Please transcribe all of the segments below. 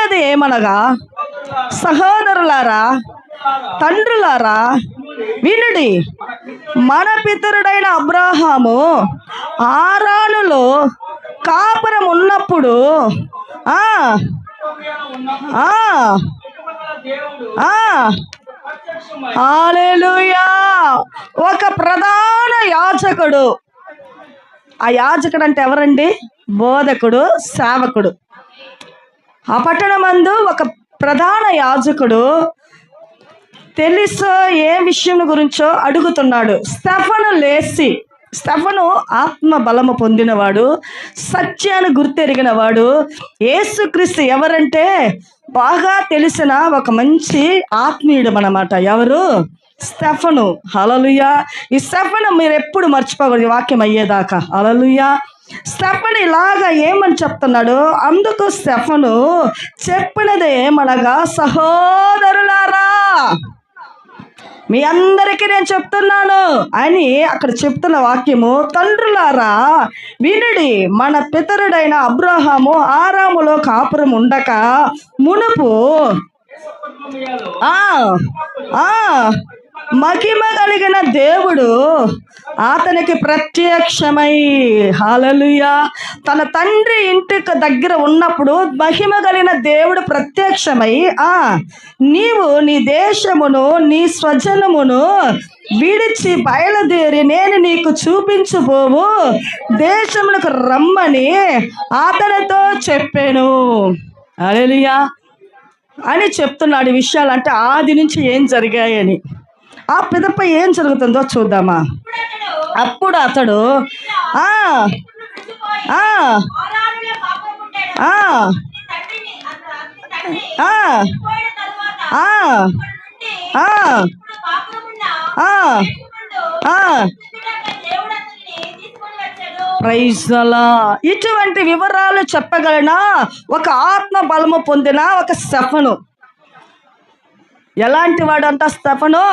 చెప్పినది ఏమనగా, సహోదరులారా, తండ్రులారా, వినుడి. మన పితరుడైన అబ్రహాము హారానులో కాపురం ఉన్నప్పుడు హల్లెలూయా, ఒక ప్రధాన యాజకుడు. ఆ యాజకుడు అంటే ఎవరండి? బోధకుడు, సేవకుడు. ఆ పట్టణమందు ఒక ప్రధాన యాజకుడు తెలుసో ఏ విషయం గురించో అడుగుతున్నాడు. స్టెఫను ఆత్మ బలము పొందినవాడు, సత్యాన్ని గుర్తెరిగినవాడు, యేసుక్రీస్తు ఎవరంటే బాగా తెలిసిన ఒక మంచి ఆత్మీయుడు అన్నమాట. ఎవరు? స్టెఫను. హల్లెలూయా. ఈ స్టెఫను మీరు ఎప్పుడు మర్చిపోకూడదు వాక్యం అయ్యేదాకా. హల్లెలూయా. స్టెఫను ఇలాగా ఏమని చెప్తున్నాడు? అందుకు స్టెఫను చెప్పినది ఏమనగా, సహోదరులారా, మీ అందరికీ నేను చెప్తున్నాను అని అక్కడ చెప్తున్న వాక్యము, తండ్రులారా వినుడి. మన పితరుడైన అబ్రహాము హారానులో కాపురం ఉండక మునుపు మహిమ కలిగిన దేవుడు అతనికి ప్రత్యక్షమై, హల్లెలూయా, తన తండ్రి ఇంటికి దగ్గర ఉన్నప్పుడు మహిమ కలిగిన దేవుడు ప్రత్యక్షమై, నీవు నీ దేశమును నీ స్వజనమును విడిచి బయలుదేరి నేను నీకు చూపించబోవు దేశములకు రమ్మని అతనితో చెప్పాను. హల్లెలూయా అని చెప్తున్నాడు. ఈ విషయాలు అంటే ఆది నుంచి ఏం జరిగాయని. ఆ పిదపై ఏం జరుగుతుందో చూద్దామా. అప్పుడు అతడు ప్రైజ్ ది లార్డ్. ఇటువంటి వివరాలు చెప్పగలనా ఒక ఆత్మ బలము పొందిన ఒక స్టెఫను. ఎలాంటి వాడు అంట స్టెఫను?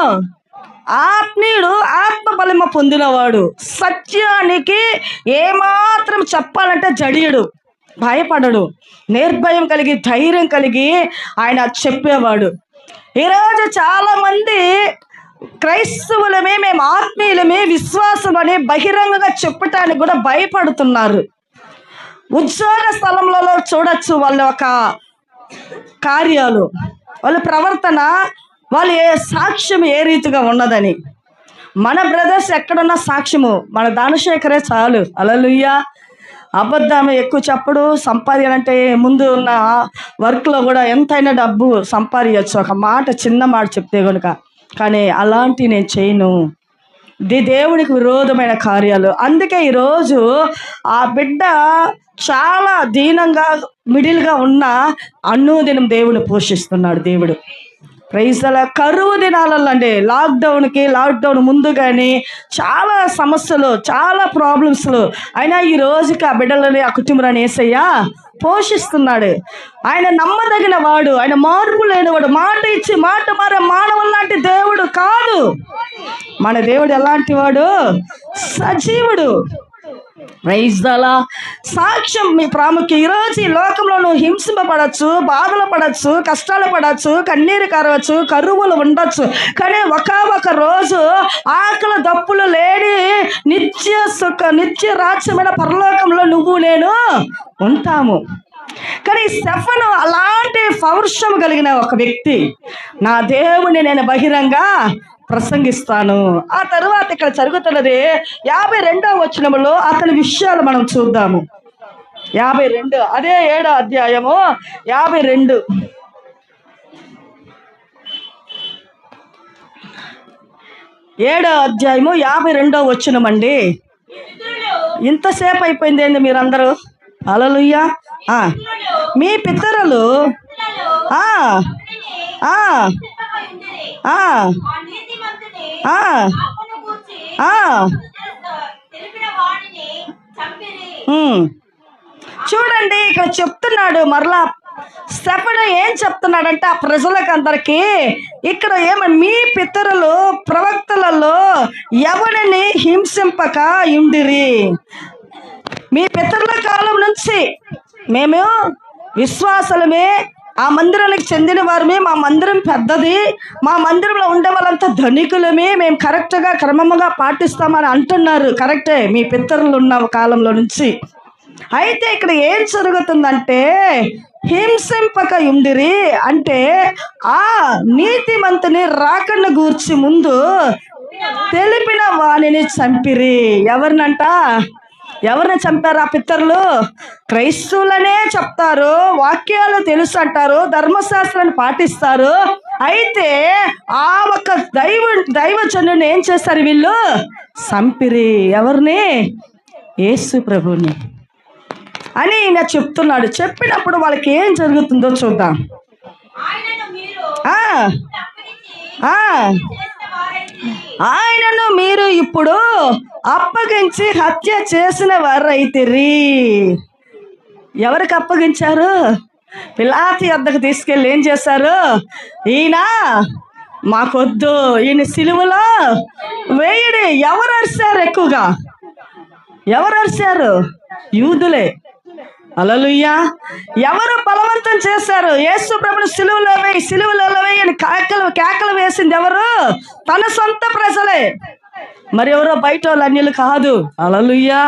ఆత్మీయుడు, ఆత్మ బలము పొందినవాడు. సత్యానికి ఏమాత్రం చెప్పాలంటే జడియడు, భయపడడు, నిర్భయం కలిగి ధైర్యం కలిగి ఆయన చెప్పేవాడు. ఈరోజు చాలామంది క్రైస్తవులమే, మేము ఆత్మీయులమే, విశ్వాసం అని బహిరంగంగా చెప్పటానికి కూడా భయపడుతున్నారు. ఉద్యోగ స్థలంలో చూడొచ్చు వాళ్ళ ఒక కార్యాలు, వాళ్ళ ప్రవర్తన, వాళ్ళ సాక్ష్యం ఏ రీతిగా ఉన్నదని. మన బ్రదర్స్ ఎక్కడున్న సాక్ష్యము మన దానశేఖరే చాలు. హల్లెలూయా. అబద్ధం ఎక్కువ చెప్పడు. సంపాదించాలంటే ముందు ఉన్న వర్క్లో కూడా ఎంతైనా డబ్బు సంపాదించచ్చు, ఒక మాట, చిన్న మాట చెప్తే కనుక. కానీ అలాంటివి నేను చేయను. దేవునికి విరోధమైన కార్యాలు. అందుకే ఈరోజు ఆ బిడ్డ చాలా దీనంగా మిడిల్గా ఉన్న అనుదినం దేవుని పోషిస్తున్నాడు దేవుడు. Praise the Lord. కరువు దినాలలో అండి, లాక్డౌన్ ముందు కానీ చాలా సమస్యలు, చాలా ప్రాబ్లమ్స్లు, అయినా ఈ రోజుకి ఆ బిడ్డలని, ఆ కుటుంబాన్ని యేసయ్య పోషిస్తున్నాడు. ఆయన నమ్మదగిన వాడు, ఆయన మార్పు లేనివాడు, మాట ఇచ్చి మాట మారే మానవుల లాంటి దేవుడు కాదు. మన దేవుడు ఎలాంటి వాడు? సజీవుడు. Praise the Lord. సాక్ష్యం మీ ప్రాముఖ్యం. ఈరోజు ఈ లోకంలో నువ్వు హింసింపబడచ్చు, బాధలు పడచ్చు, కష్టాలు పడచ్చు, కన్నీరు కారవచ్చు, కరువులు ఉండొచ్చు. కానీ ఒక రోజు ఆకలి దప్పులు లేని నిత్య రాజ్యమైన పరలోకంలో నువ్వు నేను ఉంటాము. కానీ స్టెఫను అలాంటి పౌరుషం కలిగిన ఒక వ్యక్తి. నా దేవుని నేను బహిరంగ ప్రసంగిస్తాను. ఆ తరువాత ఇక్కడ జరుగుతున్నది 52వ వచనములో అతని విషయాలు మనం చూద్దాము. 52, అదే 7వ అధ్యాయము 52. 7వ అధ్యాయము 52వ వచనం అండి. ఇంతసేపు అయిపోయింది ఏంది మీరందరూ? హల్లెలూయా. మీ పితరులు చూడండి ఇక్కడ చెప్తున్నాడు. మరలా స్టెఫను ఏం చెప్తున్నాడంటే ఆ ప్రజలకు అందరికీ ఇక్కడ మీ పితరులు ప్రవక్తలలో ఎవరిని హింసింపక ఉండిరి. మీ పితరుల కాలం నుంచి మేము విశ్వాసులమే, ఆ మందిరానికి చెందిన వారమే, మా మందిరం పెద్దది, మా మందిరంలో ఉండే వాళ్ళంతా ధనికులమే, మేము కరెక్ట్గా క్రమముగా పాటిస్తామని అంటున్నారు. కరెక్టే, మీ పితరులు ఉన్న కాలంలో నుంచి. అయితే ఇక్కడ ఏం జరుగుతుందంటే, హింసింపక ఉండిరి అంటే ఆ నీతిమంతుని రాకను గూర్చి ముందు తెలిపిన వాణిని చంపిరి. ఎవరిని చంపారు ఆ పితరులు? క్రైస్తవులనే చెప్తారు, వాక్యాలు తెలుసు అంటారు, ధర్మశాస్త్రాన్ని పాటిస్తారు. అయితే ఆ ఒక్క దైవజనుని ఏం చేస్తారు వీళ్ళు? చంపిరి. ఎవరిని? యేసు ప్రభుని అని ఈయన చెప్తున్నాడు. చెప్పినప్పుడు వాళ్ళకి ఏం జరుగుతుందో చూద్దాం. ఆయనను మీరు ఇప్పుడు అప్పగించి హత్య చేసిన వారైతిరి. ఎవరికి అప్పగించారు? పిలాతు వద్దకు తీసుకెళ్ళి ఏం చేశారు? ఈయన మాకొద్దు, ఈయన సిలువలో వేయడి. ఎవరు అరిశారు? ఎక్కువగా ఎవరు అరిశారు? యూదులే. హల్లెలూయా. ఎవరు బలవంతం చేశారు? యేసు ప్రభుని సిలువలో వేయి అని కేకలు వేసింది ఎవరు? తన సొంత ప్రజలే, మరి ఎవరో బయట వాళ్ళు, అన్యులు కాదు. హల్లెలూయా.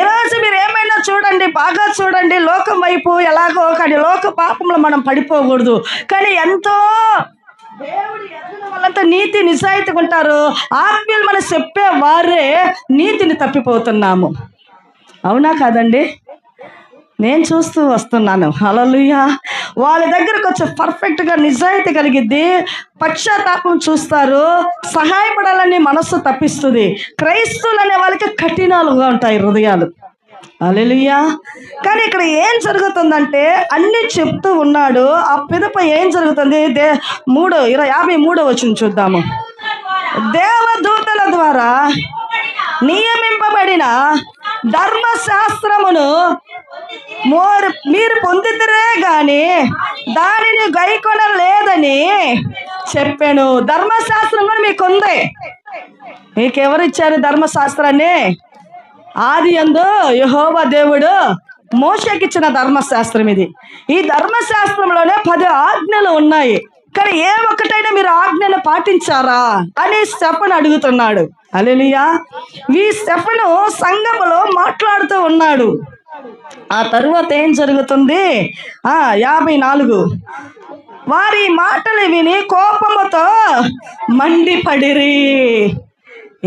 ఈరోజు మీరు ఏమైనా చూడండి, బాగా చూడండి, లోకం వైపు ఎలాగో, కానీ లోక పాపంలో మనం పడిపోకూడదు. కానీ ఎంతో దేవుడు ఎరిగిన వాళ్ళంతా నీతి నిజాయితీగా ఉంటారు. ఆత్మీయులు మనం చెప్పే వారే నీతిని తప్పిపోతున్నాము. అవునా కాదండి? నేను చూస్తూ వస్తున్నాను. హల్లెలూయా. వాళ్ళ దగ్గరకు వచ్చి పర్ఫెక్ట్గా నిజాయితీ కలిగిద్ది, పశ్చాత్తాపం చూస్తారు, సహాయపడాలని మనస్సు తప్పిస్తుంది. క్రైస్తవులు అనే వాళ్ళకి కఠినాలుగా ఉంటాయి హృదయాలు. హల్లెలూయా. కానీ ఇక్కడ ఏం జరుగుతుందంటే అన్ని చెప్తూ ఉన్నాడు. ఆ పిదప ఏం జరుగుతుంది? 53 వచనం చూద్దాము. దేవదూతల ద్వారా నియమింపబడిన ధర్మశాస్త్రమును మీరు పొందితరే గాని దానిని గైకొనలేదని చెప్పాను. ధర్మశాస్త్రం కూడా మీకుంది. మీకెవరు ఇచ్చారు ధర్మశాస్త్రాన్ని? ఆది యందు యెహోవా దేవుడు మోషేకిచ్చిన ధర్మశాస్త్రం ఇది. ఈ ధర్మశాస్త్రంలోనే 10 ఆజ్ఞలు ఉన్నాయి. కానీ ఏ ఒక్కటైనా మీరు ఆజ్ఞను పాటించారా అని స్టెఫను అడుగుతున్నాడు. హల్లెలూయా. ఈ స్టెఫను సంఘములో మాట్లాడుతూ ఉన్నాడు. ఆ తరువాత ఏం జరుగుతుంది? 54 వారి మాటలు విని కోపముతో మండిపడిరి.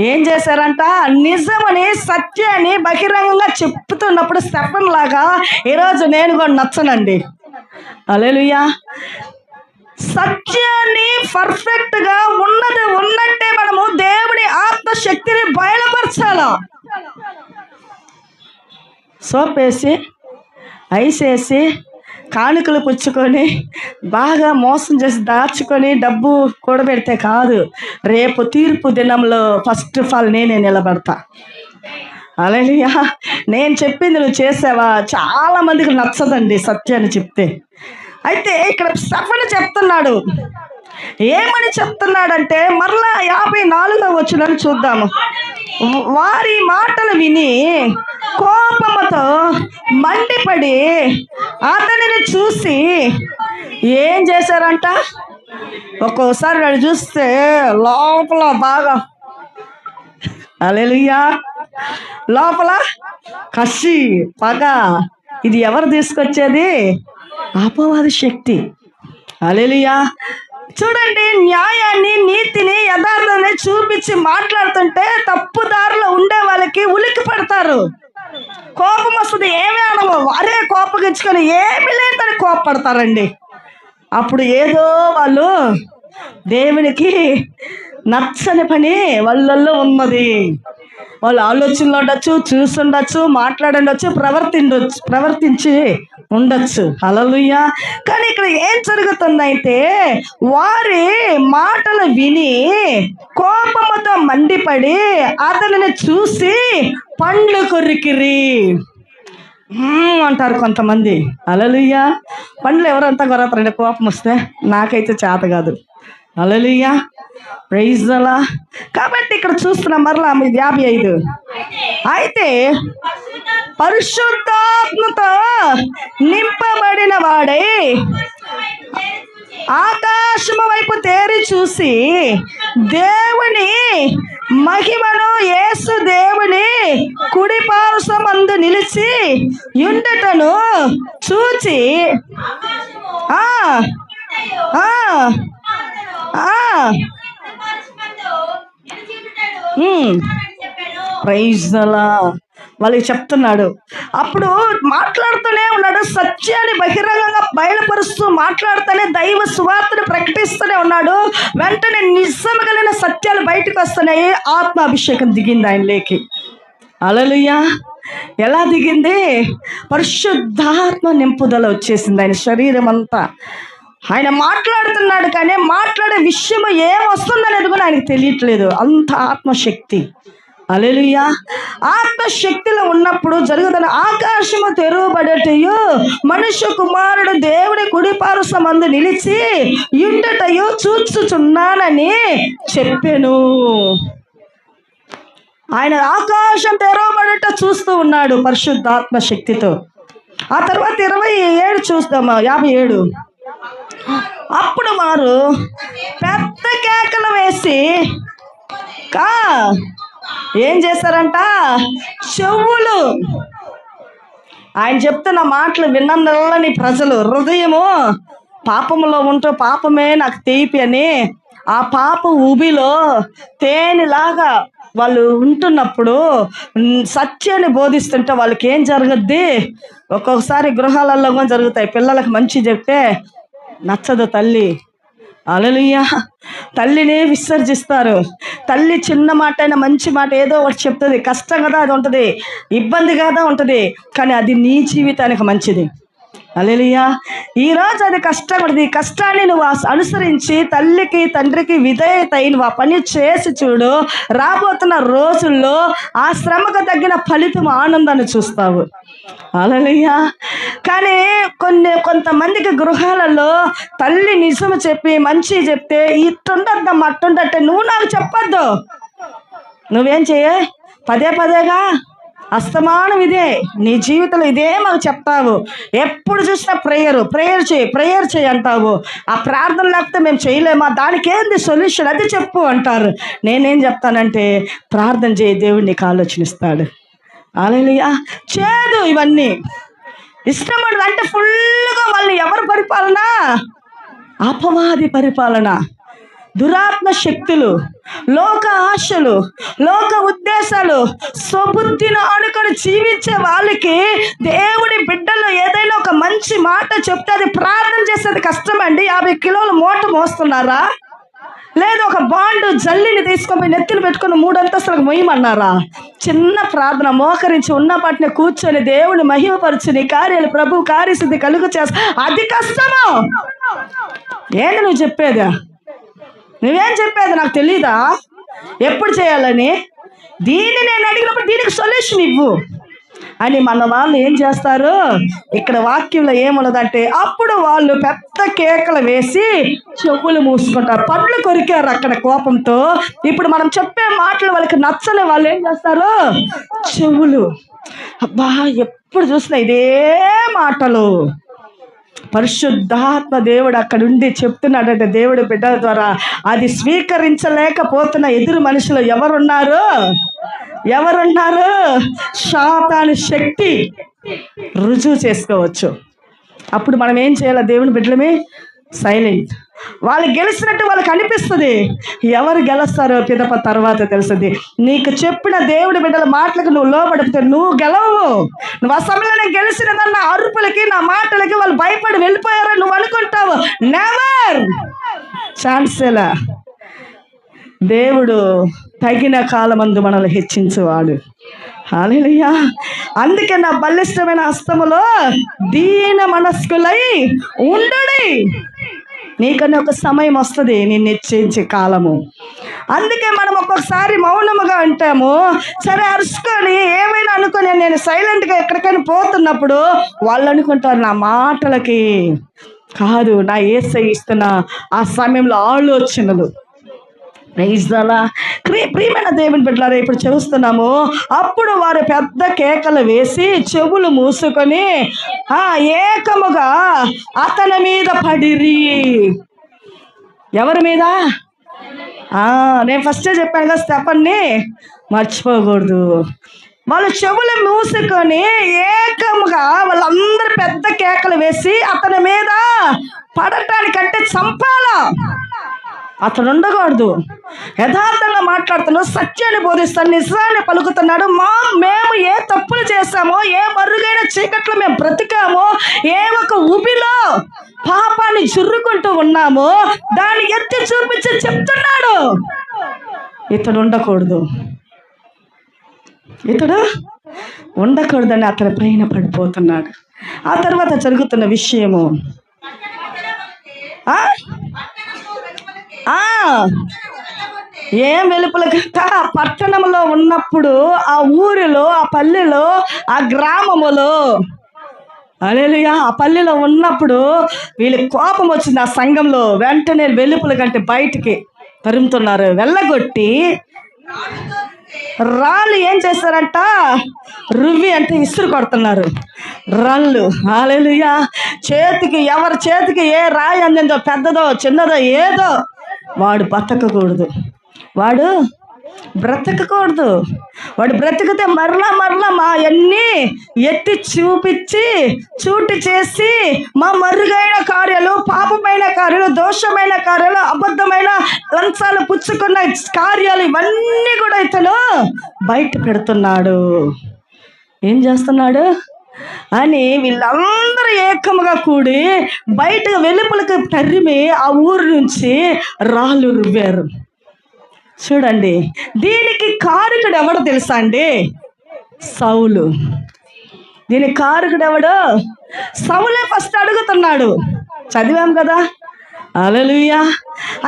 ఏం చేశారంట? నిజమని, సత్యాన్ని బహిరంగంగా చెప్తున్నప్పుడు స్టెఫన్ లాగా ఈరోజు నేను కూడా నచ్చనండి. హల్లెలూయా. సత్యాన్ని పర్ఫెక్ట్ గా ఉన్నట్టే మనము దేవుని ఆత్మశక్తిని బయలుపరచాల. సోపేసి ఐసేసి కానుకలు పుచ్చుకొని బాగా మోసం చేసి దాచుకొని డబ్బు కూడబెడితే కాదు. రేపు తీర్పు దినంలో ఫస్ట్ ఆఫ్ ఆల్ నేనే నిలబడతా. హల్లెలూయా. నేను చెప్పింది నువ్వు చేసావా? చాలా మందికి నచ్చదండి సత్యాన్ని చెప్తే. అయితే ఇక్కడ స్టెఫను చెప్తున్నాడు. ఏమని చెప్తున్నాడంటే మరలా 54వ వచనం చూద్దాము. వారి మాటలు విని కోపముతో మండిపడి అతనిని చూసి ఏం చేశారంట? ఒక్కోసారి వాడు చూస్తే లోపల బాగా, హల్లెలూయా, లోపల కసి, పగ. ఇది ఎవరు తీసుకొచ్చేది? అపవాది శక్తి. హల్లెలూయా. చూడండి, న్యాయాన్ని, నీతిని, యథార్థాన్ని చూపించి మాట్లాడుతుంటే తప్పుదారిలో ఉండే వాళ్ళకి ఉలిక్కి పడతారు. కోపం వస్తుంది. ఏమీ అనవు, అరే కోపగించుకొని ఏమి లేదని కోపపడతారండి. అప్పుడు ఏదో వాళ్ళు దేవునికి నచ్చని పని వాళ్ళల్లో ఉన్నది. వాళ్ళు ఆలోచనలు ఉండొచ్చు, చూస్తుండొచ్చు, మాట్లాడుండొచ్చు, ప్రవర్తించి ఉండొచ్చు. హల్లెలూయా. కానీ ఇక్కడ ఏం జరుగుతుందంటే వారి మాటలు విని కోపముతో మండిపడి అతనిని చూసి పండ్లు కొరికిరి అంటారు కొంతమంది. హల్లెలూయా. పండ్లు ఎవరంతా కొరతారండి కోపం వస్తే? నాకైతే చేత కాదు. హల్లెలూయా. Praise the lord. కాబట్టి ఇక్కడ చూస్తున్నాం మరలా 55. అయితే పరిశుద్ధాత్మతో నింపబడిన వాడై ఆకాశము వైపు తేరి చూసి దేవుని మహిమను, యేసు దేవుని కుడి పార్శ్వమందు నిలిచి యుండటను చూచి ఆ ఆ ప్రైజ్ అలా వాళ్ళకి చెప్తున్నాడు. అప్పుడు మాట్లాడుతూనే ఉన్నాడు, సత్యాన్ని బహిరంగంగా బయలుపరుస్తూ మాట్లాడుతూనే దైవ సువార్తను ప్రకటిస్తూనే ఉన్నాడు. వెంటనే నిజం కలిగిన సత్యాలు బయటకు వస్తున్నాయి. ఆత్మాభిషేకం దిగింది ఆయనలోకి. హల్లెలూయా. ఎలా దిగింది? పరిశుద్ధాత్మ నింపుదల వచ్చేసింది ఆయన శరీరం అంతా. ఆయన మాట్లాడుతున్నాడు కానీ మాట్లాడే విషయం ఏం వస్తుందనేది కూడా ఆయనకు తెలియట్లేదు. అంత ఆత్మశక్తి. హల్లెలూయా. ఆత్మశక్తిలో ఉన్నప్పుడు జరుగుతున్న ఆకాశము తెరువబడటయు, మనుష్య కుమారుడు దేవుడి కుడి పార్శ్వమందు నిలిచి యుండటయు చూచుచున్నానని చెప్పెను. ఆయన ఆకాశం తెరవబడట చూస్తూ ఉన్నాడు పరిశుద్ధాత్మ శక్తితో. ఆ తర్వాత 27 చూస్తామా, 57. అప్పుడు వారు పెద్ద కేకలు వేసి ఏం చేశారంట? చెవులు, ఆయన చెప్తున్న మాటలు విన్నల్లని ప్రజలు హృదయము పాపములో ఉంటూ పాపమే నాకు తీపి అని ఆ పాప ఊబిలో తేనెలాగా వాళ్ళు ఉంటున్నప్పుడు సత్యాన్ని బోధిస్తుంటే వాళ్ళకి ఏం జరగద్ది? ఒక్కొక్కసారి గృహాలలో కూడా జరుగుతాయి. పిల్లలకు మంచి చెప్తే నచ్చదు తల్లి. హల్లెలూయా. తల్లిని విసర్జిస్తారు. తల్లి చిన్న మాట అయినా మంచి మాట ఏదో ఒకటి చెప్తుంది. కష్టం కదా అది ఉంటుంది, ఇబ్బంది కదా ఉంటుంది, కానీ అది నీ జీవితానికి మంచిది. హల్లెలూయా. ఈరోజు అది కష్టం ఉంటుంది. ఈ కష్టాన్ని నువ్వు అనుసరించి తల్లికి తండ్రికి విధేయత నువ్వు ఆ పని చేసి చూడు. రాబోతున్న రోజుల్లో ఆ శ్రమకు తగ్గిన ఫలితం ఆనందాన్ని చూస్తావు. హల్లెలూయా. కానీ కొంతమందికి గృహాలలో తల్లి నిజము చెప్పి మంచి చెప్తే ఇట్టుండద్దమ్మా అట్టుండట్టే నువ్వు నాకు చెప్పొద్దు. నువ్వేం చేయ పదే పదేగా అస్తమానం ఇదే నీ జీవితంలో ఇదే మాకు చెప్తావు. ఎప్పుడు చూసినా ప్రేయర్ చేయి అంటావు. ఆ ప్రార్థన లేకపోతే మేము చేయలేమా, దానికి ఏంది సొల్యూషన్ అది చెప్పు అంటారు. నేనేం చెప్తానంటే ప్రార్థన చేయి, దేవుడు నీకు ఆలోచనిస్తాడు. హల్లెలూయా. చేదు ఇవన్నీ ఇష్టపడదు అంటే ఫుల్గా వాళ్ళు ఎవరు పరిపాలన? అపవాది పరిపాలన, దురాత్మ శక్తులు, లోక ఆశలు, లోక ఉద్దేశాలు, స్వబుద్ధిని ఆనుకొని జీవించే వాళ్ళకి దేవుడి బిడ్డలు ఏదైనా ఒక మంచి మాట చెప్తే అది ప్రార్థన చేసేది కష్టమండి. 50 కిలోల మూట మోస్తున్నారా? లేదు ఒక బాండు జల్లిని తీసుకొని నెత్తిని పెట్టుకుని 3 అంతస్తులకు మొయ్యమన్నారా? చిన్న ప్రార్థన మోకరించి ఉన్నపాటిని కూర్చొని దేవుని మహిమపరచుని కార్యాలు ప్రభు కార్యసిద్ధి కలుగు చేస్తా, అది కష్టము. ఏంది నువ్వు చెప్పేదా? నువ్వేం చెప్పేది నాకు తెలీదా ఎప్పుడు చేయాలని? దీన్ని నేను అడిగినప్పుడు దీనికి సొల్యూషన్ ఇవ్వు అని మన వాళ్ళు ఏం చేస్తారు? ఇక్కడ వాక్యంలో ఏమున్నదంటే అప్పుడు వాళ్ళు పెద్ద కేకలు వేసి చెవులు మూసుకుంటారు. పళ్ళు కొరికారు అక్కడ కోపంతో. ఇప్పుడు మనం చెప్పే మాటలు వాళ్ళకి నచ్చని వాళ్ళు ఏం చేస్తారు? చెవులు. అబ్బా ఎప్పుడు చూసినా ఇదే మాటలు. పరిశుద్ధాత్మ దేవుడు అక్కడుండి చెప్తున్నాడంటే దేవుడి బిడ్డల ద్వారా అది స్వీకరించలేకపోతున్న ఎదురు మనుషులు ఎవరున్నారు? సాతాను శక్తి రుజువు చేసుకోవచ్చు. అప్పుడు మనం ఏం చేయాలి? దేవుని బిడ్డలమే సైలెంట్. వాళ్ళు గెలిచినట్టు వాళ్ళకి అనిపిస్తుంది. ఎవరు గెలుస్తారో పిదప తర్వాత తెలుస్తుంది. నీకు చెప్పిన దేవుడి బిడ్డల మాటలకు నువ్వు లోబడితే నువ్వు గెలవు. నువ్వు అసెంబ్లీలో గెలిచినదన్న అరుపులకి నా మాటలకి వాళ్ళు భయపడి వెళ్ళిపోయారని నువ్వు అనుకుంటావు. నెవర్ ఛాన్సేలా. దేవుడు తగిన కాలమందు మనల్ని హెచ్చించువాడు. హల్లెలూయా. అందుకే నా బలిష్టమైన హస్తములో దీన మనస్కులై ఉండుడి. నీకన్నా ఒక సమయం వస్తుంది నిన్ను హెచ్చించే కాలము. అందుకే మనం ఒక్కొక్కసారి మౌనముగా ఉంటాము. సరే అరుచుకొని ఏమైనా అనుకొని నేను సైలెంట్గా ఎక్కడికైనా పోతున్నప్పుడు వాళ్ళు అనుకుంటారు నా మాటలకి కాదు, నా యేసయ్య ఇస్తున్న ఆ సమయంలో ఆలోచనలు. ప్రియమైన దేవుని బిడ్డలారా, ఇప్పుడు చూస్తున్నాము. అప్పుడు వారు పెద్ద కేకలు వేసి చెవులు మూసుకొని ఏకముగా అతని మీద పడిరి. ఎవరి మీద? నేను ఫస్టే చెప్పాను కదా, స్టెఫన్ని మర్చిపోకూడదు. వాళ్ళు చెవులు మూసుకొని ఏకముగా వాళ్ళందరూ పెద్ద కేకలు వేసి అతని మీద పడటానికంటే చంపాలా. అతను ఉండకూడదు. యథార్థంగా మాట్లాడుతున్నాడు, సత్యాన్ని బోధిస్తాడు, నిజాన్ని పలుకుతున్నాడు. మేము ఏ తప్పులు చేశామో, ఏ మరుగైన చీకట్లో మేము బ్రతికామో, ఏ ఒక ఉబిలో పాపాన్ని జుర్రుకుంటూ ఉన్నామో దాన్ని ఎత్తి చూపించి చెప్తున్నాడు. ఇతడు ఉండకూడదు, ఇతడు ఉండకూడదని అతని పైన పడిపోతున్నాడు. ఆ తర్వాత జరుగుతున్న విషయము ఏం వెలుపలకంట పట్టణంలో ఉన్నప్పుడు, ఆ ఊరిలో, ఆ పల్లెలో, ఆ గ్రామములో, హల్లెలూయా, ఆ పల్లెలో ఉన్నప్పుడు వీళ్ళకి కోపం వచ్చింది. ఆ సంఘంలో వెంటనే వెలుపల కంటే బయటికి తరుముతున్నారు. వెళ్ళగొట్టి రాళ్ళు ఏం చేస్తారంట, రువ్వి అంటే ఇసురు కొడుతున్నారు రాళ్ళు. హల్లెలూయా. చేతికి, ఎవరి చేతికి ఏ రాయి అందిందో, పెద్దదో చిన్నదో ఏదో, వాడు బ్రతకకూడదు, వాడు బ్రతకకూడదు. వాడు బ్రతికితే మరలా మా అన్నీ ఎత్తి చూటి చేసి మా మరుగైన కార్యాలు, పాపమైన కార్యాలు, దోషమైన కార్యాలు, అబద్ధమైన లంచాలు పుచ్చుకున్న కార్యాలు, ఇవన్నీ కూడా ఇతను బయట పెడుతున్నాడు. ఏం చేస్తున్నాడు అని వీళ్ళందరూ ఏకముగా కూడి బయటకు వెలుపలకు తరిమి ఆ ఊరు నుంచి రాళ్ళు రువ్వారు. చూడండి, దీనికి కారకుడు ఎవడో తెలుసా అండి? సౌలు. దీనికి కారకుడు ఎవడు? సౌలే ఫస్ట్ అడుగుతున్నాడు. చదివాం కదా, హల్లెలూయా.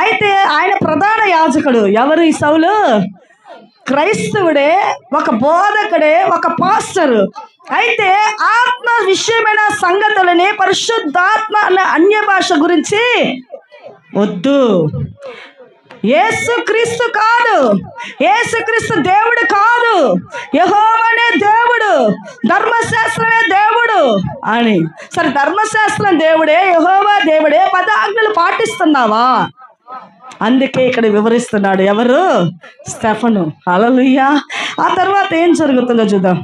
అయితే ఆయన ప్రధాన యాజకుడు. ఎవరు ఈ సౌలు? క్రైస్తవుడే, ఒక బోధకుడే, ఒక పాస్టరు. అయితే ఆత్మ విషయమైన సంగతులని, పరిశుద్ధాత్మ అనే అన్య భాష గురించి వద్దు. యేసుక్రీస్తు కాదు, యేసుక్రీస్తు దేవుడు కాదు, యెహోవానే దేవుడు, ధర్మశాస్త్రమే దేవుడు అని. సరే, ధర్మశాస్త్రం దేవుడే, యెహోవా దేవుడే, 10 ఆజ్ఞలు పాటిస్తున్నావా? అందుకే ఇక్కడ వివరిస్తున్నాడు. ఎవరు? స్టెఫను. హల్లెలూయా. ఆ తర్వాత ఏం జరుగుతుందో చూద్దాం.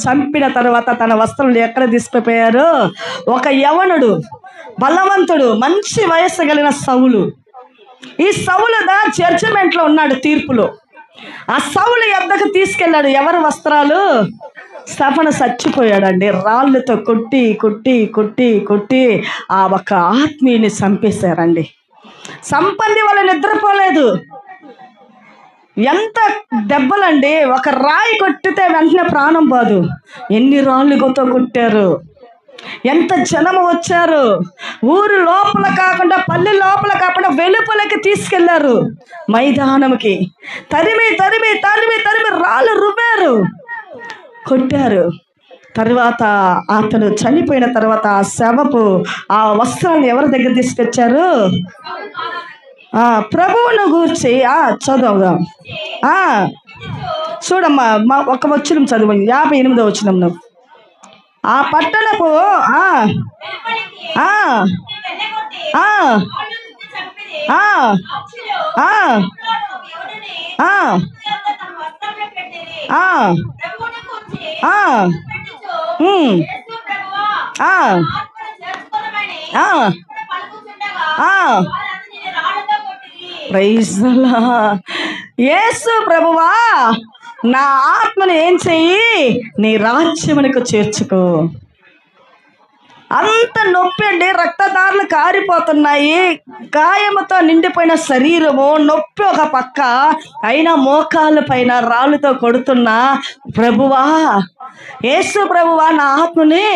చంపిన తర్వాత తన వస్త్రాలు ఎక్కడ తీసుకుపోయారు? ఒక యవనుడు, బలవంతుడు, మంచి వయస్సు కలిగిన సౌలు. ఈ సౌలు జడ్జిమెంట్లో ఉన్నాడు, తీర్పులో. ఆ సౌలు యొద్దకు తీసుకెళ్ళాడు. ఎవరి వస్త్రాలు? స్టెఫను చచ్చిపోయాడండి. రాళ్ళతో కొట్టి కొట్టి కొట్టి కొట్టి ఆ ఒక ఆత్మీయుని చంపేశారండి. సంపంది వాళ్ళు నిద్రపోలేదు. ఎంత దెబ్బలండి! ఒక రాయి కొట్టితే వెంటనే ప్రాణం పోదు. ఎన్ని రాళ్ళుతో కొట్టారు, ఎంత జనము వచ్చారు. ఊరు లోపల కాకుండా, పల్లె లోపల కాకుండా వెలుపలకి తీసుకెళ్లారు మైదానంకి. తరిమి తరిమి తరిమి తరిమి రాళ్ళు రువ్వారు, కొట్టారు. తర్వాత అతను చనిపోయిన తర్వాత ఆ శవపు ఆ వస్త్రాన్ని ఎవరి దగ్గర తీసుకొచ్చారు? ప్రభువును గూర్చి చదువుదాం. చూడమ్మా, ఒక వచనం చదువు, 58వ వచనం. ఆ పట్టణపు ప్రైజ్ ది లార్డ్. యేసు ప్రభువా, నా ఆత్మను ఏం చెయ్యి? నీ రాజ్యమునకు చేర్చుకో. అంత నొప్పి అండి, రక్తదారులు కారిపోతున్నాయి, గాయముతో నిండిపోయిన శరీరము, నొప్పి ఒక పక్క, అయినా మోకాళ్ళ పైన రాళ్ళుతో కొడుతున్నా, ప్రభువా, యేసు ప్రభువా, నా ఆత్మని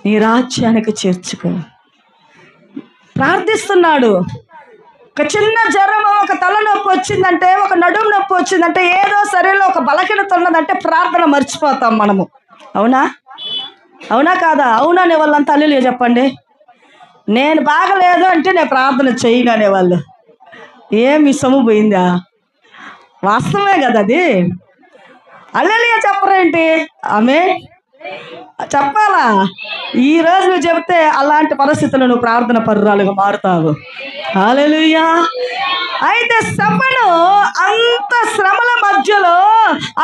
నీ రాజ్యానికి చేర్చుకో. ప్రార్థిస్తున్నాడు. ఒక చిన్న జ్వరము, ఒక తలనొప్పి వచ్చిందంటే, ఒక నడుము నొప్పి వచ్చిందంటే, ఏదో శరీరంలో ఒక బలహీనత ఉన్నదంటే ప్రార్థన మర్చిపోతాం మనము. అవునా? అవునా కాదా? అవునా అనే వాళ్ళంతా హల్లెలూయా చెప్పండి. నేను బాగలేదు అంటే నేను ప్రార్థన చేయను అనేవాళ్ళు. ఏమి సొమ్ము పోయిందా? వాస్తవమే కదా అది. హల్లెలూయా చెప్పరేంటి? ఆమె చెప్పాలా? ఈ రోజు నువ్వు చెప్తే అలాంటి పరిస్థితుల్లో నువ్వు ప్రార్థన పరురాలుగా మారుతావు. హల్లెలూయా. అయితే స్తెఫను అంత శ్రమల మధ్యలో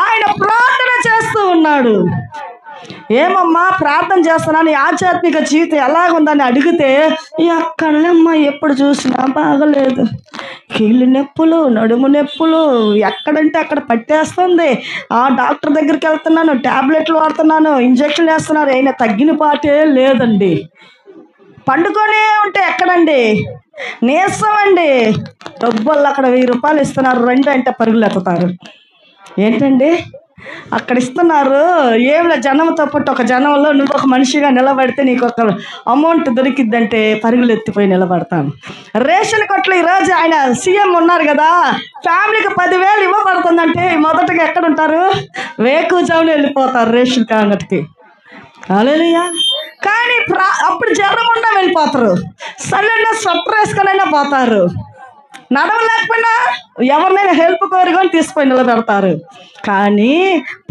ఆయన ప్రార్థన చేస్తూ ఉన్నాడు. ఏమమ్మా ప్రార్థన చేస్తున్నాను, ఆధ్యాత్మిక జీవితం ఎలాగుందని అడిగితే, ఎక్కడమ్మా ఎప్పుడు చూసినా బాగలేదు, కీళ్ళు నొప్పులు, నడుము నొప్పులు, ఎక్కడంటే అక్కడ పట్టేస్తుంది, ఆ డాక్టర్ దగ్గరికి వెళ్తున్నాను, ట్యాబ్లెట్లు వాడుతున్నాను, ఇంజక్షన్లు వేస్తున్నారు, అయినా తగ్గిన పాటే లేదండి. పండుకొనే ఉంటే ఎక్కడండి, నీరసం అండి. డబ్బులు అక్కడ 1000 రూపాయలు ఇస్తున్నారు, రండి అంటే పరుగులు ఎత్తుతారు. ఏంటండి అక్కడ ఇస్తున్నారు? ఏమిలా జనంతో పాటు ఒక జనంలో నువ్వు ఒక మనిషిగా నిలబడితే నీకు ఒక అమౌంట్ దొరికిద్దంటే పరుగులు ఎత్తిపోయి నిలబడతాను. రేషన్ కొట్లు ఈరోజు ఆయన సీఎం ఉన్నారు కదా, ఫ్యామిలీకి 10,000 ఇవ్వబడుతుందంటే మొదటగా ఎక్కడ ఉంటారు? వేకువజామున వెళ్ళిపోతారు రేషన్ కాంగటికి. హల్లెలూయా. కానీ అప్పుడు జ్వరం ఉన్నా వెళ్ళిపోతారు, సడన్గా స్వెటర్ వేసుకొనైనా పోతారు, నడవలేకపోయినా ఎవరినైనా హెల్ప్ కోరుకొని తీసుకొని నిలబెడతారు. కానీ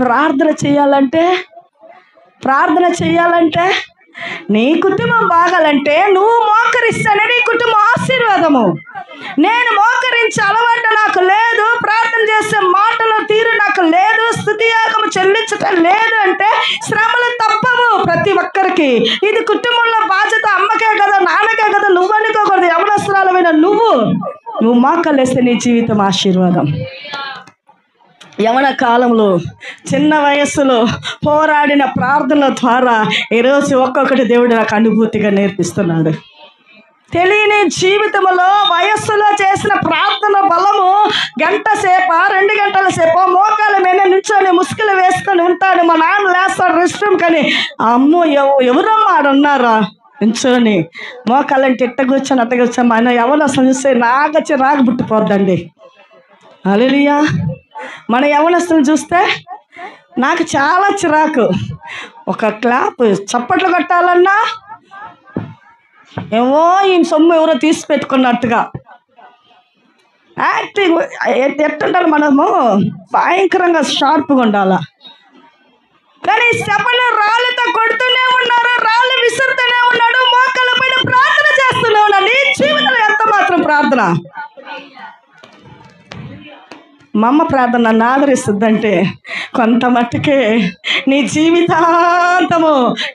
ప్రార్థన చేయాలంటే నీ కుటుంబం బాగాలంటే నువ్వు మోకరిస్తేనే నీ కుటుంబం ఆశీర్వాదము. నేను మోకరించి అలవాటు నాకు లేదు, ప్రార్థన చేసే మాటలు తీరు నాకు లేదు, స్తుతియాగము చెల్లించటం లేదు అంటే శ్రమలు తప్పవు ప్రతి ఒక్కరికి. ఇది కుటుంబంలో బాధ్యత. అమ్మకే కదా, నాన్నకే కదా, నువ్వు అనుకోకూడదు. యవనస్తురాలమైన నువ్వు మోకలేస్తే నీ జీవితం ఆశీర్వాదం. యవన కాలంలో చిన్న వయస్సులో పోరాడిన ప్రార్థనల ద్వారా ఈరోజు ఒక్కొక్కటి దేవుడు నాకు అనుభూతిగా నేర్పిస్తున్నాడు. తెలియని జీవితంలో వయస్సులో చేసిన ప్రార్థన బలము గంట సేపా 2 గంటల సేపు మోకాల మీద నుంచొని ముసుగులు వేసుకొని ఉంటాడు. మా నాన్న లేస్తాడు రెస్ట్ రూమ్ కానీ, అమ్మో ఎవరమ్మా ఆడున్నారా నించొని మోకాలంటే ఇట్ట కూర్చొని అట్ట కూర్చొని ఆయన యవనస్తులు చూస్తే నాగచ్చి రాగు పుట్టిపోద్దండి. హల్లెలూయా. మన యవనస్తులు చూస్తే నాకు చాలా చిరాకు. ఒక క్లాప్ చప్పట్లు కొట్టాలన్నా ఏమో ఈయన సొమ్ము ఎవరో తీసి పెట్టుకున్నట్టుగా యాక్టింగ్. ఎట్టుండాలి మనము? భయంకరంగా షార్ప్గా ఉండాల. కానీ శ్రమలు రాళ్ళతో కొడుతూనే ఉన్నారు, రాళ్ళు విసురుతూనే ఉన్నాడు, మోకాళ్ళ పైన ప్రార్థన చేస్తూనే ఉన్నాడు. నీ జీవితంలో ఎంత మాత్రం ప్రార్థన? మా అమ్మ ప్రార్థన నన్ను ఆదరిస్తుందంటే కొంత మట్టుకే నీ జీవితాంతము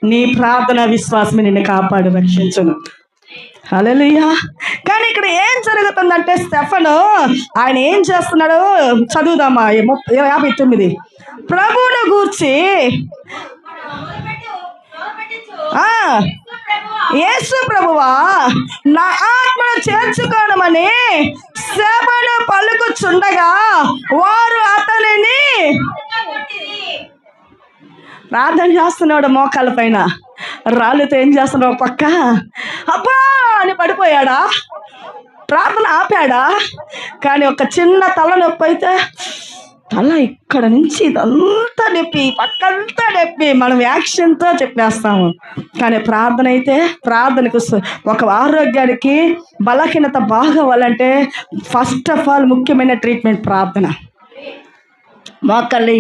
నీ ప్రార్థన విశ్వాసమే నిన్ను కాపాడు రక్షించును. హల్లెలూయా. కానీ ఇక్కడ ఏం జరుగుతుందంటే స్తెఫను ఆయన ఏం చేస్తున్నాడు చదువుదామా? 59 ప్రభువును గూర్చి యేసు ప్రభువా నా ఆత్మను చేర్చుకోనమని స్తెఫను పలుకుచుండగా వారు అతనిని ప్రార్థన చేస్తున్నాడు. మోకాళ్ళ పైన రాళ్ళతో ఏం చేస్తున్నాడు? ఒక పక్క అబ్బా అని పడిపోయాడా? ప్రార్థన ఆపాడా? కానీ ఒక చిన్న తలనొప్పి అయితే తల ఇక్కడ నుంచి ఇదంతా నొప్పి, పక్కంతా నొప్పి, మనం యాక్షన్తో చెప్పేస్తాము. కానీ ప్రార్థన అయితే ప్రార్థనకు ఒక ఆరోగ్యానికి బలహీనత బాగా అవ్వాలంటే ఫస్ట్ ఆఫ్ ఆల్ ముఖ్యమైన ట్రీట్మెంట్ ప్రార్థన. మోకాళ్ళి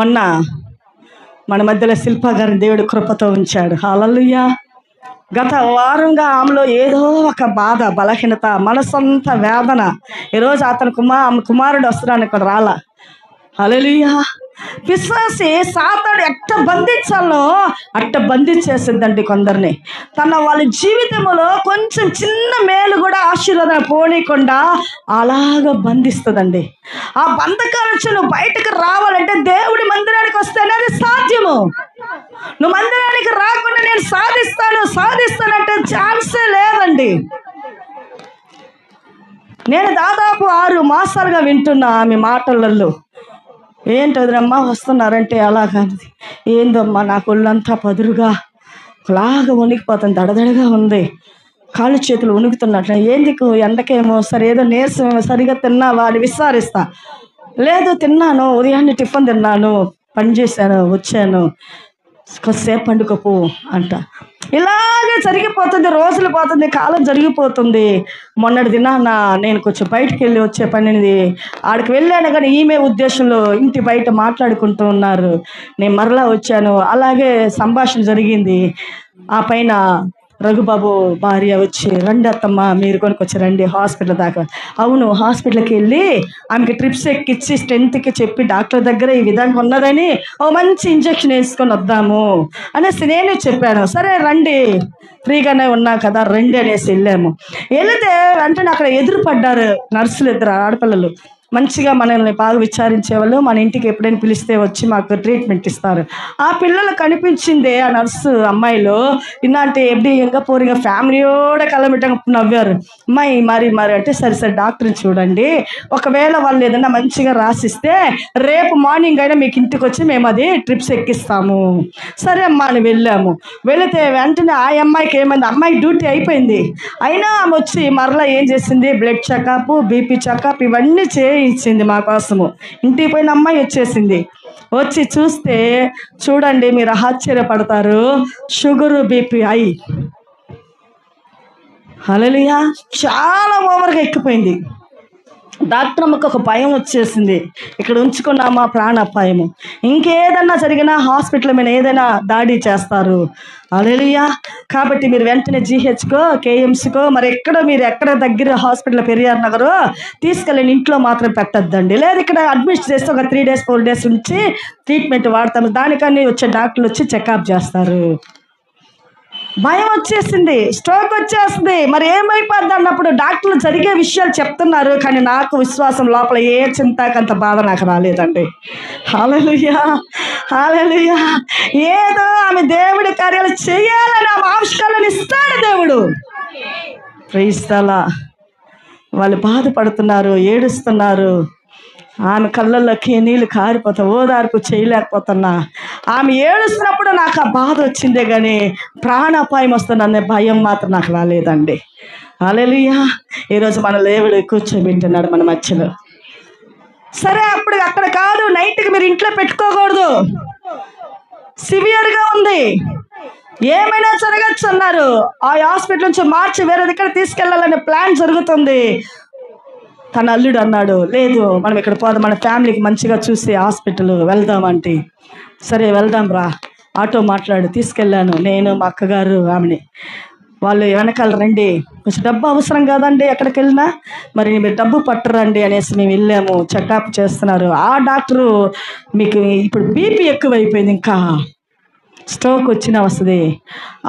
మొన్న మన మధ్యలో శిల్ప గారిని దేవుడు కృపతో ఉంచాడు. హల్లెలూయా. గత వారంగా ఆమెలో ఏదో ఒక బాధ, బలహీనత, మనసంతా వేదన. ఈరోజు అతను కుమారుడు వస్తున్నాను ఇక్కడ రాలా. హల్లెలూయా. పిశాచి సాతాను ఎట్ట బంధించాలో అట్ట బంధించేసిందండి కొందరిని. వాళ్ళ జీవితంలో కొంచెం చిన్న మేలు కూడా ఆశీర్వాదం పోనీయకుండా అలాగ బంధిస్తుందండి. ఆ బంధకాల నుంచి నువ్వు బయటకు రావాలంటే దేవుడి మందిరానికి వస్తేనే అది సాధ్యము. నువ్వు మందిరానికి రాకుండా నేను సాధిస్తానంటే ఛాన్సే లేదండి. నేను దాదాపు 6 మాసాలుగా వింటున్నా ఆమె మాటలలో. ఏంటి వదినమ్మా వస్తున్నారంటే అలాగా. ఏందమ్మా నాకు ఒళ్ళంతా పదురుగా అలాగా వణికిపోతుంది, దడదడగా ఉంది, కాళ్ళు చేతులు వణుకుతున్నట్లు. ఎందుకు ఎండకేమో సరే ఏదో నీరసమేమో, సరిగా తిన్నావా అని విచారిస్తా. లేదు తిన్నాను, ఉదయాన్నే టిఫిన్ తిన్నాను, పని చేశాను, వచ్చాను, కొద్దిసేపు పండుకోపో అంట. ఇలాగే జరిగిపోతుంది, రోజులు పోతుంది, కాలం జరిగిపోతుంది. మొన్నటి దినాన నేను కొంచెం బయటకు వెళ్ళి వచ్చే పనిది ఆడికి వెళ్ళాను, కానీ ఈమె ఉద్దేశంలో ఇంటి బయట మాట్లాడుకుంటూ ఉన్నారు. నేను మరలా వచ్చాను, అలాగే సంభాషణ జరిగింది. ఆ పైన రఘుబాబు భార్య వచ్చి, రండి అత్తమ్మ మీరు కొనుక్కొచ్చి రండి హాస్పిటల్ దాకా. అవును, హాస్పిటల్కి వెళ్ళి ఆమెకి ట్రిప్స్ ఎక్కిచ్చి స్ట్రెంత్కి చెప్పి డాక్టర్ దగ్గర ఈ విధంగా ఉన్నదని ఓ మంచి ఇంజక్షన్ వేసుకొని వద్దాము అనేసి నేను చెప్పాను. సరే రండి, ఫ్రీగానే ఉన్నా కదా రండి అనేసి వెళ్ళాము. వెళితే వెంటనే అక్కడ ఎదురుపడ్డారు నర్సులు, 2 ఆడపిల్లలు. మంచిగా మనల్ని బాగా విచారించేవాళ్ళు, మన ఇంటికి ఎప్పుడైనా పిలిస్తే వచ్చి మాకు ట్రీట్మెంట్ ఇస్తారు. ఆ పిల్లలు కనిపించిందే ఆ నర్సు అమ్మాయిలు ఇలాంటి ఎప్పుడు ఇంకా పోరిగా ఫ్యామిలీయోட కలబెట్టగా నవ్వారు. అమ్మాయి మరి అంటే సరే డాక్టర్ని చూడండి, ఒకవేళ వాళ్ళు ఏదైనా మంచిగా రాసిస్తే రేపు మార్నింగ్ అయినా మీకు ఇంటికి వచ్చి మేము అది ట్రిప్స్ ఎక్కిస్తాము. సరే అమ్మా అని వెళ్ళాము. వెళితే వెంటనే ఆ అమ్మాయికి ఏమైంది, అమ్మాయి డ్యూటీ అయిపోయింది, అయినా ఆమె వచ్చి మరలా ఏం చేసింది, బ్లడ్ చెకప్, బీపీ చెకప్ ఇవన్నీ ఇచ్చింది మా కోసము. ఇంటికి పోయిన అమ్మాయి వచ్చేసింది. వచ్చి చూస్తే చూడండి, మీరు ఆశ్చర్యపడతారు, షుగరు బీపీ హై. హల్లెలూయా, చాలా ఓవర్గా ఎక్కిపోయింది. డాక్టర్ అమ్మకు ఒక భయం వచ్చేసింది, ఇక్కడ ఉంచుకున్నామా ప్రాణాపాయము, ఇంకేదన్నా జరిగినా హాస్పిటల్ మీద ఏదైనా దాడి చేస్తారు. హల్లెలూయా. కాబట్టి మీరు వెంటనే జీహెచ్కో, కేఎంసీకో, మరి మీరు ఎక్కడ దగ్గర హాస్పిటల్ పెరియార్ నగరు తీసుకెళ్ళి ఇంట్లో మాత్రం పెట్టద్దండి. లేదు ఇక్కడ అడ్మిట్ చేస్తే ఒక 3 days 4 days ఉంచి ట్రీట్మెంట్ వాడతాము, దానికని వచ్చే డాక్టర్లు వచ్చి చెకప్ చేస్తారు. భయం వచ్చేసింది, స్ట్రోక్ వచ్చేస్తుంది, మరి ఏమైపోద్ది అన్నప్పుడు డాక్టర్లు జరిగే విషయాలు చెప్తున్నారు, కానీ నాకు విశ్వాసం లోపల ఏ చింతకంత బాధ నాకు రాలేదండి. హల్లెలూయా, హల్లెలూయా. ఏదో ఆమె దేవుడి కార్యాలు చేయాలని ఆమె ఆవిష్కారాలను ఇస్తాడు దేవుడు. Praise the Lord. వాళ్ళు బాధపడుతున్నారు, ఏడుస్తున్నారు, ఆమె కళ్ళల్లోకి నీళ్ళు కారిపోతా, ఓదార్పు చేయలేకపోతున్నా. ఆమె ఏడుస్తున్నప్పుడు నాకు ఆ బాధ వచ్చిందే కానీ ప్రాణాపాయం వస్తుందనే భయం మాత్రం నాకు రాలేదండి. హల్లెలూయా. ఈరోజు మన దేవుడు కూర్చోబెట్టున్నాడు మన మధ్యలో. సరే అప్పుడు అక్కడ కాదు, నైట్కి మీరు ఇంట్లో పెట్టుకోకూడదు, సివియర్గా ఉంది, ఏమైనా జరగచ్చు అన్నారు. ఆ హాస్పిటల్ నుంచి మార్చి వేరే దగ్గర తీసుకెళ్లాలనే ప్లాన్ జరుగుతుంది. తన అల్లుడు అన్నాడు, లేదు మనం ఇక్కడ పోదాం, మన ఫ్యామిలీకి మంచిగా చూసి హాస్పిటల్ వెళ్దామంటే, సరే వెళ్దాం రా, ఆటో మాట్లాడు. తీసుకెళ్ళాను నేను, మా అక్కగారు, ఆమెని. వాళ్ళు వెనకాల రండి, కొంచెం డబ్బు అవసరం కదండి ఎక్కడికి వెళ్ళినా, మరి మీరు డబ్బు పట్టరండి అనేసి మేము వెళ్ళాము. చెకప్ చేస్తున్నారు. ఆ డాక్టరు, మీకు ఇప్పుడు బీపీ ఎక్కువైపోయింది, ఇంకా స్ట్రోక్ వచ్చినా వస్తుంది,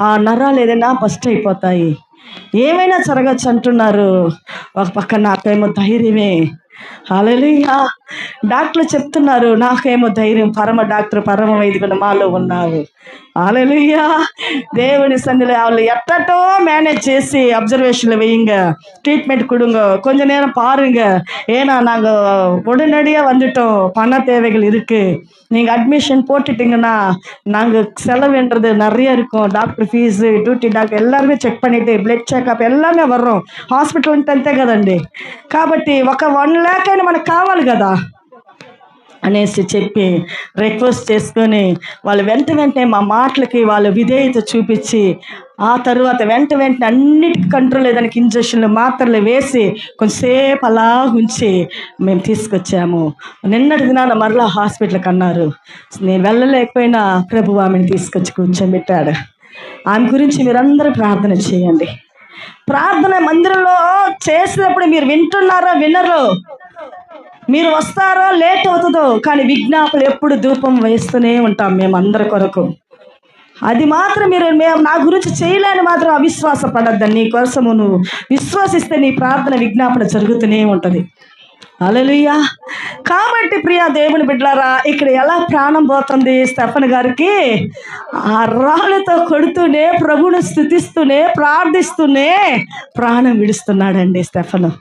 ఆ నరాలు ఏదైనా బస్ట్ అయిపోతాయి, ఏమైనా జరగచ్చు అంటున్నారు. ఒక పక్క నాకేమో ధైర్యమే. హల్లెలూయా. డాక్టర్లు చెప్తున్నారు, నాకేమో ధైర్యం, పరమ డాక్టర్ పరమ వైద్యుడు మాలో ఉన్నారు. హల్లెలూయా. దేవుని సన్నిధిలో వాళ్ళు ఎట్టటో மேனேஜ் చేసి அப்சர்வேஷனில் வையுங்க, ட்ரீட்மெண்ட் கொடுங்க, கொஞ்ச நேரம் பாருங்க. ஏன்னா நாங்கள் உடனடியாக வந்துட்டோம், பண தேவைகள் இருக்குது, நீங்கள் அட்மிஷன் போட்டுட்டிங்கன்னா நாங்கள் செலவுன்றது நிறைய இருக்கும், డాక్టర్ ఫీజు, డ్యూటీ డాక్టర్ எல்லாருமே చెక్ பண்ணிட்டு బ్లడ్ చెకప్ எல்லாமே வர்றோம், హాస్పిటల్ అంటే అంతే కదండి, కాబట్టి ఒక 1 lakh అయినా మనకు కావాలి కదా అనేసి చెప్పి రిక్వెస్ట్ చేసుకొని వాళ్ళు వెంటనే మా మాటలకి వాళ్ళు విధేయత చూపించి, ఆ తర్వాత వెంటనే అన్నిటికీ కంట్రోల్ అయ్యేదానికి ఇంజక్షన్లు మాత్రలు వేసి కొంచెంసేపు అలా ఉంచి మేము తీసుకొచ్చాము. నిన్నటి దినాన మరలా హాస్పిటల్కి అన్నారు. నేను వెళ్ళలేకపోయినా ప్రభు ఆమెను తీసుకొచ్చి కూర్చోబెట్టాడు. ఆమె గురించి మీరందరూ ప్రార్థన చేయండి. ప్రార్థన మందిరంలో చేసినప్పుడు మీరు వింటున్నారో వినరో, మీరు వస్తారో లేట్ అవుతుందో, కానీ విజ్ఞాపనలు ఎప్పుడు ధూపం వేస్తూనే ఉంటాం మేము అందరి కొరకు. అది మాత్రం మేము నా గురించి చేయలేని మాత్రం అవిశ్వాస పడద్దని, నీ కోసము నువ్వు విశ్వసిస్తే నీ ప్రార్థన విజ్ఞాపన జరుగుతూనే ఉంటుంది. హల్లెలూయా. కాబట్టి ప్రియా దేవుని బిడ్డలారా, ఇక్కడ ఎలా ప్రాణం పోతుంది స్టెఫన్ గారికి, ఆ రాళ్ళతో కొడుతూనే ప్రభువును స్తుతిస్తూనే ప్రార్థిస్తూనే ప్రాణం విడుస్తున్నాడండి స్టెఫను.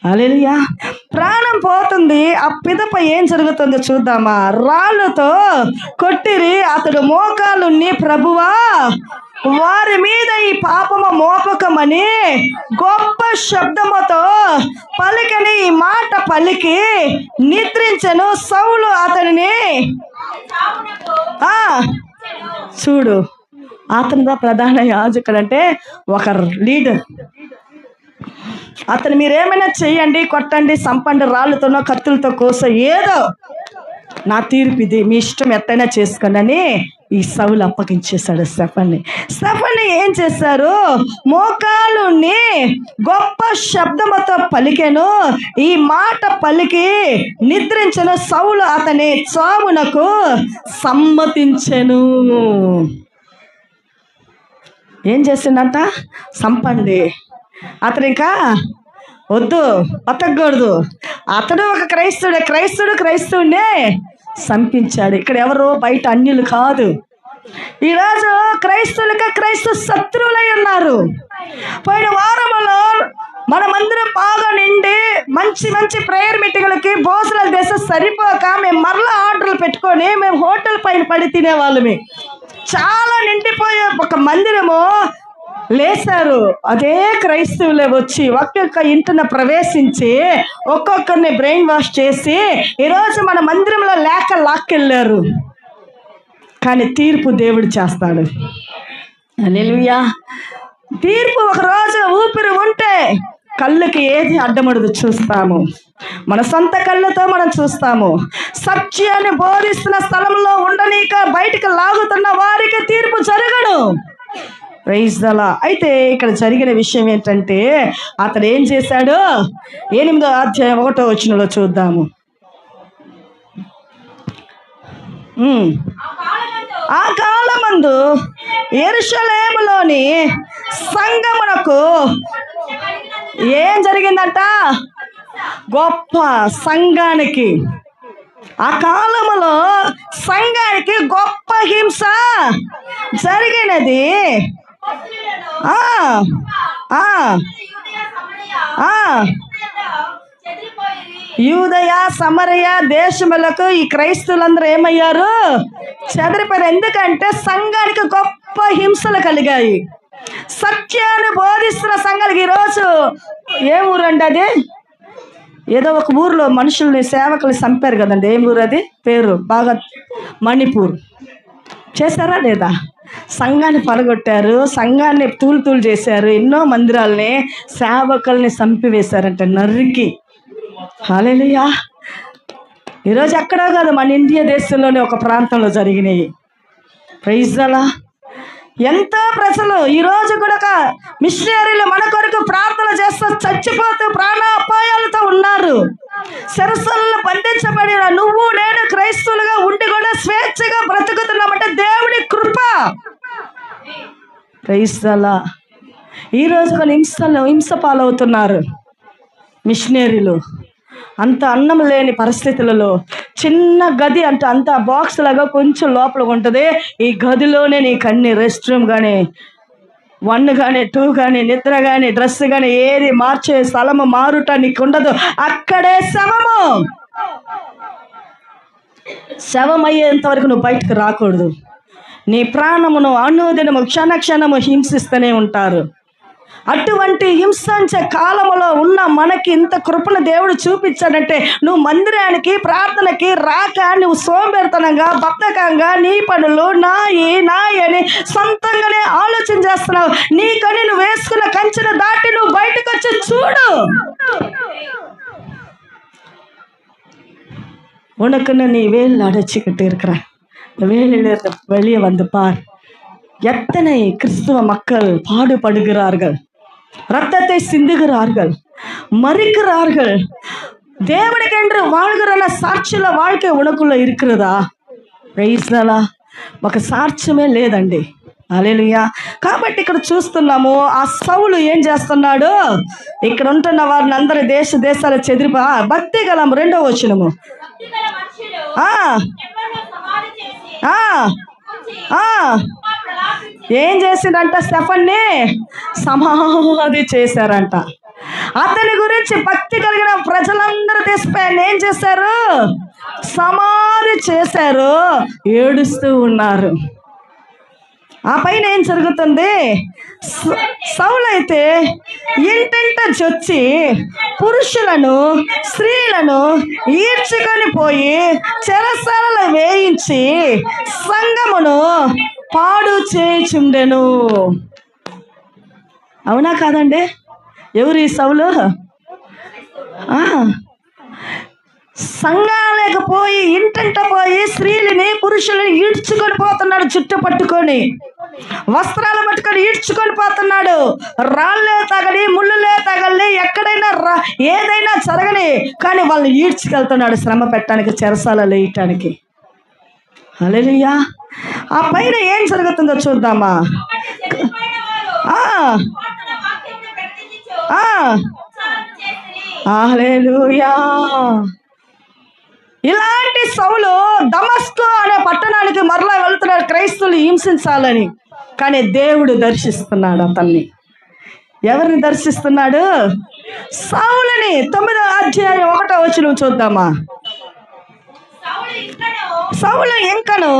హల్లెలూయా. ప్రాణం పోతుంది. ఆ పిదప ఏం జరుగుతుందో చూద్దామా. రాళ్ళతో కొట్టిరి, అతడు మోకాలుని, ప్రభువా వారి మీద ఈ పాపము మోపకమని గొప్ప శబ్దముతో పలికని ఈ మాట పలికి నిద్రించెను. సౌలు అతనిని చూడు, అతను ప్రధాన యాజకుడు అంటే ఒక లీడర్. అతను మీరేమైనా చెయ్యండి, కొట్టండి, సంపండి, రాళ్ళతోనో కత్తులతో కోస, ఏదో నా తీర్పు ఇది, మీ ఇష్టం ఎట్టయినా చేసుకోండి అని ఈ సౌలు అప్పగించేశాడు స్టెఫన్ని ఏం చేశారు? మోకాలుని గొప్ప శబ్దముతో పలికెను. ఈ మాట పలికి నిద్రించను. సౌలు అతని చావునకు సమ్మతించెను. ఏం చేసిందంట? సంపండి. అతను ఇంకా వద్దు, బతకూడదు. అతడు ఒక క్రైస్తవుడినే సంపించాడు. ఇక్కడ ఎవరు? బయట అన్యులు కాదు. ఈరోజు క్రైస్తవ శత్రువులై ఉన్నారు. పోయిన వారంలో మనమందరం బాగా నిండి మంచి ప్రేయర్ మీటింగ్లకి భోజనాలు చేస్తే సరిపోక మేము మరలా ఆర్డర్లు పెట్టుకొని మేము హోటల్ పైన పడి తినేవాళ్ళమే. చాలా నిండిపోయే ఒక మందిరము లేసారు. అదే క్రైస్తవులే వచ్చి ఒక్కొక్క ఇంటిని ప్రవేశించి ఒక్కొక్కరిని బ్రెయిన్ వాష్ చేసి ఈరోజు మన మందిరంలో లాక్కెళ్ళారు. కానీ తీర్పు దేవుడు చేస్తాడు. హల్లెలూయా. తీర్పు ఒకరోజు ఊపిరి ఉంటే కళ్ళకి ఏది అడ్డమడదు చూస్తాము. మన సొంత కళ్ళతో మనం చూస్తాము. సత్యాన్ని బోధిస్తున్న స్థలంలో ఉండనీక బయటకు లాగుతున్న వారికి తీర్పు జరగడు. Praise the lord. అయితే ఇక్కడ జరిగిన విషయం ఏంటంటే, అతడు ఏం చేశాడు? 8వ అధ్యాయం 1వ వచనంలో చూద్దాము. ఆ కాలమందు యెరూషలేములోని సంఘమునకు ఏం జరిగిందంట? గొప్ప సంఘానికి, ఆ కాలములో సంఘానికి గొప్ప హింస జరిగినది. యూదయ సమరయ దేశములకు ఈ క్రైస్తవులందరూ ఏమయ్యారు? చెదిరిపోయారు. ఎందుకంటే సంఘానికి గొప్ప హింసలు కలిగాయి. సత్యాన్ని బోధిస్తున్న సంఘానికి ఈరోజు ఏ ఊరండి? అది ఏదో ఒక ఊర్లో మనుషుల్ని, సేవకులు చంపారు కదండి. ఏం ఊరు అది? పేరు బాగా మణిపూర్. చేశారా లేదా? సంఘాన్ని పడగొట్టారు, సంఘాన్ని తూలు చేశారు, ఎన్నో మందిరాలని, సేవకుల్ని చంపివేశారంట నరికి. హల్లెలూయా. ఈరోజు ఎక్కడో కాదు, మన ఇండియా దేశంలోనే ఒక ప్రాంతంలో జరిగినాయి. Praise the Lord. ఎంతో ప్రజలు ఈరోజు కూడా మిషనరీలు మన కొరకు ప్రార్థన చేస్తూ చచ్చిపోతూ ప్రాణాపాయాలతో ఉన్నారు. సరస్సుల్లో బంధించబడిన నువ్వు నేను క్రైస్తవులుగా ఉండి కూడా స్వేచ్ఛగా బ్రతుకుతున్నామంటే దేవుడి కృప. Praise the lord. ఈరోజు కొన్ని హింస పాలవుతున్నారు మిషనరీలు. అంత అన్నం లేని పరిస్థితులలో చిన్న గది అంటే అంత బాక్స్ లాగా కొంచెం లోపల ఉంటుంది. ఈ గదిలోనే నీకు అన్ని రెస్ట్ రూమ్ కానీ, 1 కానీ 2 కానీ, నిద్ర కానీ, డ్రెస్ కానీ ఏది మార్చే స్థలము మారుట నీకు ఉండదు. అక్కడే శవం అయ్యేంత వరకు నువ్వు బయటకు రాకూడదు. నీ ప్రాణమును అనుదినము క్షణము హింసిస్తూనే ఉంటారు. అటువంటి హింసించే కాలంలో ఉన్న మనకి ఇంత కృపను దేవుడు చూపించాడంటే, నువ్వు మందిరానికి ప్రార్థనకి రాక నువ్వు సోంబేరితనంగా, బద్ధకంగా, నీ పనులు నాయి అని సొంతంగానే ఆలోచన చేస్తున్నావు. నీకని నువ్వు వేసుకున్న కంచెను దాటి నువ్వు బయటకు వచ్చి చూడు. உனக்குன்னு நீ வேல் அடைச்சிக்கிட்டு இருக்கிற வேலிலிருந்து வெளியே வந்து பார். எத்தனை கிறிஸ்துவ மக்கள் பாடுபடுகிறார்கள், ரத்தத்தை சிந்துகிறார்கள், மறிக்கிறார்கள். దేవుడికెండ్రు வாழ்கிற సాక్షుల வாழ்க்கை ఉనకుల్లో இருக்கிறதா? Praise the Lord. ఒక సాక్ష్యమే లేదండి. హల్లెలూయా. కాబట్టి ఇక్కడ చూస్తున్నాము, ఆ సౌలు ఏం చేస్తున్నాడు? ఇక్కడ ఉంటున్న వారిని అందరి దేశాల చెదిరిపా భక్తి గల 2వ వచనము. ఏం చేసిందంట? స్టెఫన్ని సమాధి చేశారంట. అతని గురించి భక్తి కలిగిన ప్రజలందరూ తీసుకుని ఏం చేశారు? సమాధి చేశారు. ఏడుస్తూ ఉన్నారు. ఆ పైన ఏం జరుగుతుంది? సౌలైతే ఇంటింట చొచ్చి పురుషులను స్త్రీలను ఈడ్చుకొని పోయి చెరసాలలో వేయించి సంఘమును పాడు చేయుచుండెను. అవునా కాదండి? ఎవరు ఈ సౌలు? సంఘాలకు పోయి ఇంటంట పోయి స్త్రీలని పురుషులని ఈడ్చుకొని పోతున్నాడు. చుట్టు పట్టుకొని వస్త్రాలు పట్టుకొని ఈడ్చుకొని పోతున్నాడు. రాళ్ళే తగలి ముళ్ళులే తగలి ఎక్కడైనా ఏదైనా జరగని కానీ వాళ్ళని ఈడ్చుకెళ్తున్నాడు శ్రమ పెట్టడానికి, చెరసాలలో వేయటానికి. హల్లెలూయా. ఆ పైన ఏం జరుగుతుందో చూద్దామా? హల్లెలూయా. ఇలాంటి సౌలు దమస్కు అనే పట్టణానికి మరలా వెళ్తున్నాడు క్రైస్తవులు హింసించాలని. కానీ దేవుడు దర్శిస్తున్నాడు అతన్ని. ఎవరిని దర్శిస్తున్నాడు? సౌలుని. 9వ అధ్యాయం 1వ వచనం చూద్దామా? సౌలు ఇంకను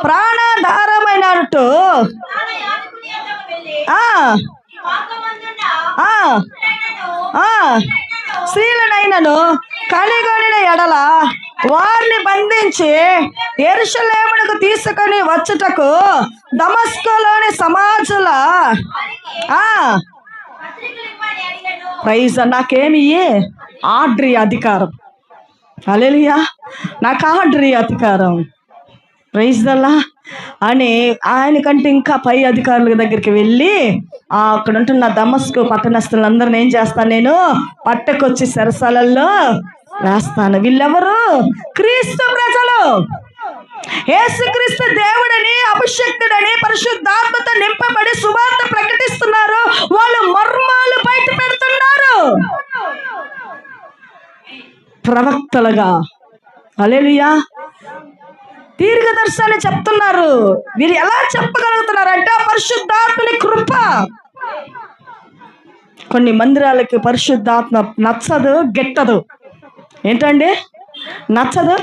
ప్రాణాధారమైనట్టు స్త్రీలనైనను కనిగొనిన ఎడల వారిని బంధించి యెరూషలేమునకు తీసుకొని వచ్చుటకు దమస్కులోని సమాజుల ప్రైజ్. నాకేమి ఆర్డరీ అధికారం. హల్లెలూయా. నాకు ఆర్డరీ అధికారం. ప్రైజ్ దల్లా అని ఆయన కంటే ఇంకా పై అధికారుల దగ్గరికి వెళ్ళి అక్కడ ఉంటున్న దమస్కు పట్టణస్తులందరిని ఏం చేస్తాను? నేను పట్టకొచ్చి చెరసాలల్లో వేస్తాను. వీళ్ళెవరు? క్రీస్తు ప్రజలు. యేసుక్రీస్తు దేవుడని, అభిషక్తుడని, పరిశుద్ధాత్మతో నింపబడి సువార్త ప్రకటిస్తున్నారు. వాళ్ళు మర్మాలు బయట పెడుతున్నారు ప్రవక్తలుగా. హల్లెలూయా. దీర్ఘదర్శనాన్ని చెప్తున్నారు. వీరు ఎలా చెప్పగలుగుతున్నారు అంటే పరిశుద్ధాత్మని కృప. కొన్ని మందిరాలకి పరిశుద్ధాత్మ నచ్చదు, గిట్టదు. ఏంటండి నచ్చదు?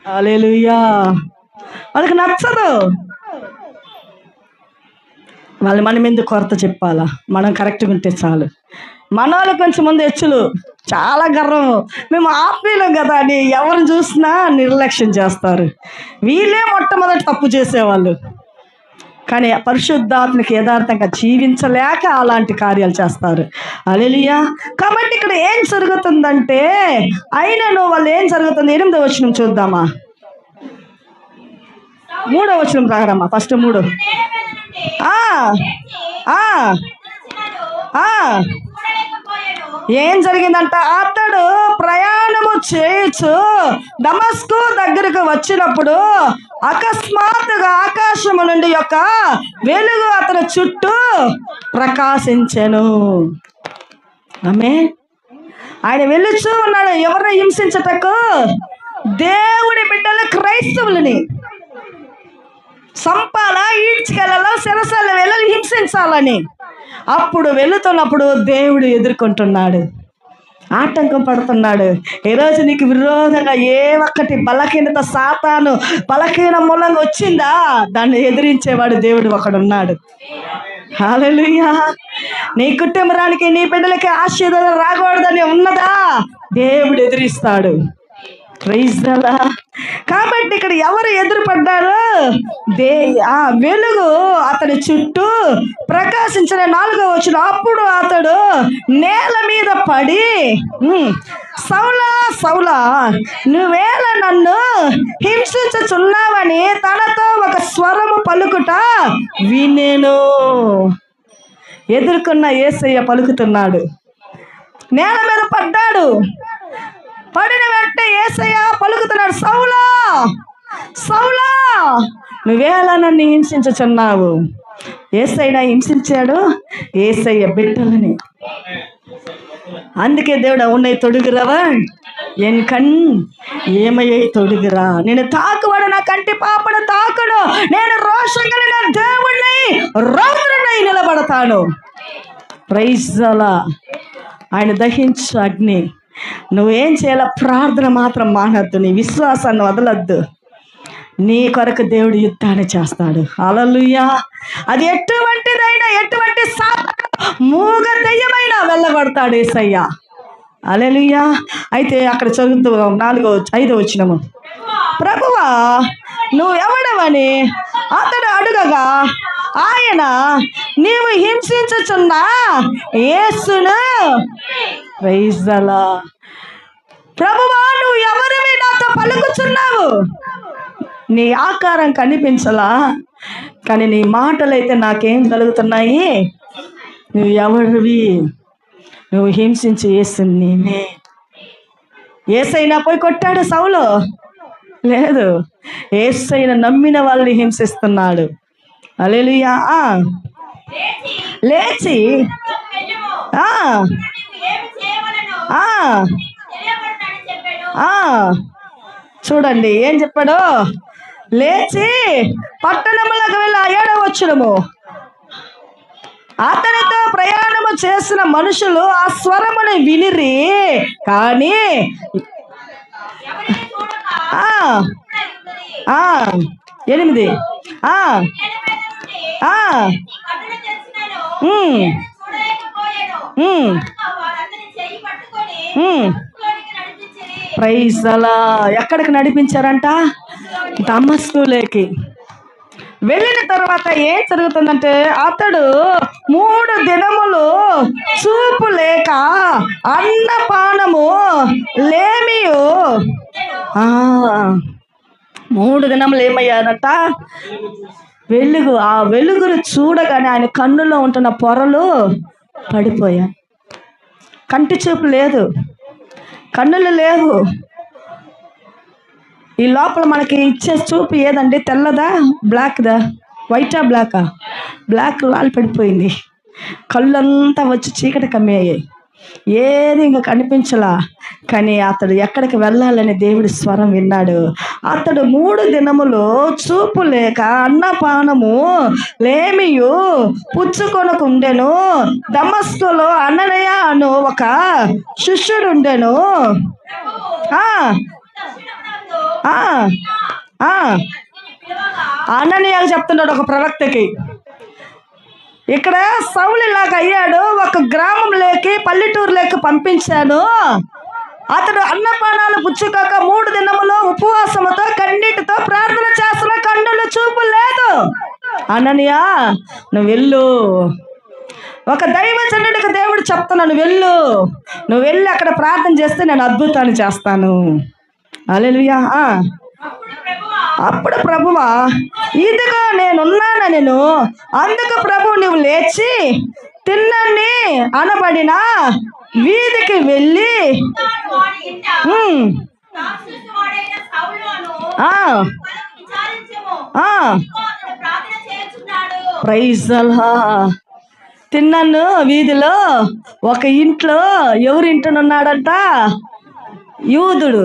హల్లెలూయా. వాళ్ళకి నచ్చదు. వాళ్ళు మనం ఎందుకు కొరత చెప్పాలా? మనం కరెక్ట్గా ఉంటే చాలు. మన వాళ్ళు కొంచెం మంది హెచ్చులు, చాలా గర్వం, మేము ఆత్మీయులం కదా అని ఎవరిని చూసినా నిర్లక్ష్యం చేస్తారు. వీళ్ళే మొట్టమొదటి తప్పు చేసేవాళ్ళు. కానీ పరిశుద్ధాత్మకి యథార్థంగా జీవించలేక అలాంటి కార్యాలు చేస్తారు. హల్లెలూయా. కాబట్టి ఇక్కడ ఏం జరుగుతుందంటే అయినను వాళ్ళు ఏం జరుగుతుంది? 8వ వచనం చూద్దామా? 3వ వచనం ప్రకారమ్మా. ఫస్ట్ 3. ఏం జరిగిందంట? అతడు ప్రయాణము చేయొచ్చు దమస్కు దగ్గరకు వచ్చినప్పుడు అకస్మాత్తుగా ఆకాశము నుండి యొక్క వెలుగు అతని చుట్టూ ప్రకాశించెను. ఆమేన్. ఆయన వెలుచూ ఉన్నాడు. ఎవరిని హింసించటకు? దేవుడి బిడ్డలు క్రైస్తవులని సంపాలా, ఈడ్చుకెళ్ళాలా, చెరసాల వెళ్ళాలి, హింసించాలని. అప్పుడు వెళుతున్నప్పుడు దేవుడు ఎదుర్కొంటున్నాడు, ఆటంకం పడుతున్నాడు. ఈరోజు నీకు విరోధంగా ఏ ఒక్కటి బలహీనత, సాతాను బలహీన మూలంగా వచ్చిందా, దాన్ని ఎదిరించేవాడు దేవుడు ఒకడున్నాడు. హల్లెలూయా. నీ కుటుంబానికి, నీ బిడ్డలకి ఆశీర్వాదం రాకూడదని ఉన్నదా, దేవుడు ఎదిరిస్తాడు. Praise the lord. కాబట్టి ఇక్కడ ఎవరు ఎదురుపడ్డారు? ఆ వెలుగు అతని చుట్టూ ప్రకాశించిన 4వ వచనం. అప్పుడు అతడు నేల మీద పడి, సౌలా సౌలా నువ్వేళ నన్ను హింసించుచున్నావని తనతో ఒక స్వరము పలుకుట వినెను. ఎదుర్కొన్న యేసయ్య పలుకుతున్నాడు. నేల మీద పడ్డాడు. పడిన వెంటనే యేసయ్య పలుకుతున్నాడు, సౌలా సౌలా నువ్వేలా నన్ను హింసించుచున్నావు. యేసయ్య హింసించాడు యేసయ్య బిడ్డలని. అందుకే దేవుడు ఉన్నై తొడుగురవా ఎన్ కణ్ ఏమయ్యై తొడుగురా, నేను తాకువాడు నా కంటి పాపను తాకుడు. నేను రోషం కలిగిన దేవుణ్ణి రౌద్రుడై నిలబడతాను. Praise the lord. ఆయన దహించు అగ్ని. నువ్వేం చేయాల? ప్రార్థన మాత్రం మానద్దు, నీ విశ్వాసాన్ని వదలద్దు. నీ కొరకు దేవుడు యుద్ధాన్ని చేస్తాడు. హల్లెలూయా. అది ఎటువంటిదైనా, ఎటువంటి మూగ దెయ్యమైనా వెళ్ళగొడతాడు యేసయ్య. హల్లెలూయా. అయితే అక్కడ చదువుతూ 5వ వచనము, ప్రభువా నువ్వు ఎవడవని అతడు అడుగగా ఆయన, నీవు హింసించుచున్న యేసును. Praise the Lord. ప్రభువా నువ్వు ఎవరివి నాతో పలుకుచున్నావు? నీ ఆకారం కనిపించలా, కానీ నీ మాటలైతే నాకేం కలుగుతున్నాయి? నువ్వు ఎవరివి? నువ్వు హింసించి యేసుని. నేనే. యేసయ్యనా పోయి కొట్టాడు సౌలు? లేదు, యేసయ్యను నమ్మిన వాళ్ళని హింసిస్తున్నాడు. హల్లెలూయా. లేచి చూడండి ఏం చెప్పాడు. లేచి పట్టణములకు వెళ్ళి 7వ వచనము, అతనితో ప్రయాణము చేసిన మనుషులు ఆ స్వరమును వినిరి, కానీ 8 ప్రైజ్ ద లార్డ్. ఎక్కడికి నడిపించారంట? దమస్కులోకి. వెళ్ళిన తర్వాత ఏం జరుగుతుందంటే, అతడు 3 దినములు చూపు లేక అన్నపానము లేమియు. 3 దినములు ఏమయ్యారంట? వెలుగు. ఆ వెలుగును చూడగానే ఆయన కన్నులో ఉంటున్న పొరలు పడిపోయా. కంటి చూపు లేదు, కన్నులు లేవు. ఈ లోపల మనకి ఇచ్చే చూపు ఏదండి? తెల్లదా, బ్లాక్దా? వైటా, బ్లాకా? బ్లాక్ లాల్ పడిపోయింది. కళ్ళంతా వచ్చి చీకటి కమ్మేయాయి, ఏది ఇంకా కనిపించలా. కానీ అతడు ఎక్కడికి వెళ్ళాలని దేవుడి స్వరం విన్నాడు. అతడు 3 దినములు చూపు లేక అన్నపానము లేమియు పుచ్చుకొనకుండెను. దమస్కులో అననీయ అను ఒక శిష్యుడు ఉండెను. అననీయ చెప్తున్నాడు ఒక ప్రవక్తకి. ఇక్కడ సౌలులాగా అయ్యాడు. ఒక గ్రామంలోకి, పల్లెటూరులోకి పంపించాను. అతడు అన్నపానాలు పుచ్చుకోక 3 దినములు ఉపవాసముతో కన్నీటితో ప్రార్థన చేస్తున్న, కన్నులు చూపు లేదు. అననీయ నువ్వు వెళ్ళు. ఒక దైవజనుడికి దేవుడు చెప్తున్నాను, నువ్వు వెళ్ళి అక్కడ ప్రార్థన చేస్తే నేను అద్భుతాన్ని చేస్తాను. హల్లెలూయా. అప్పుడు ప్రభువా ఇదిగో నేనున్నాను నేను. అందుకు ప్రభు నువ్వు లేచి తిన్నని అనబడిన వీధికి వెళ్ళి ప్రైజ్ ద లార్డ్. తిన్నాను వీధిలో ఒక ఇంట్లో, ఎవరింటనున్నాడంట? యూదుడు.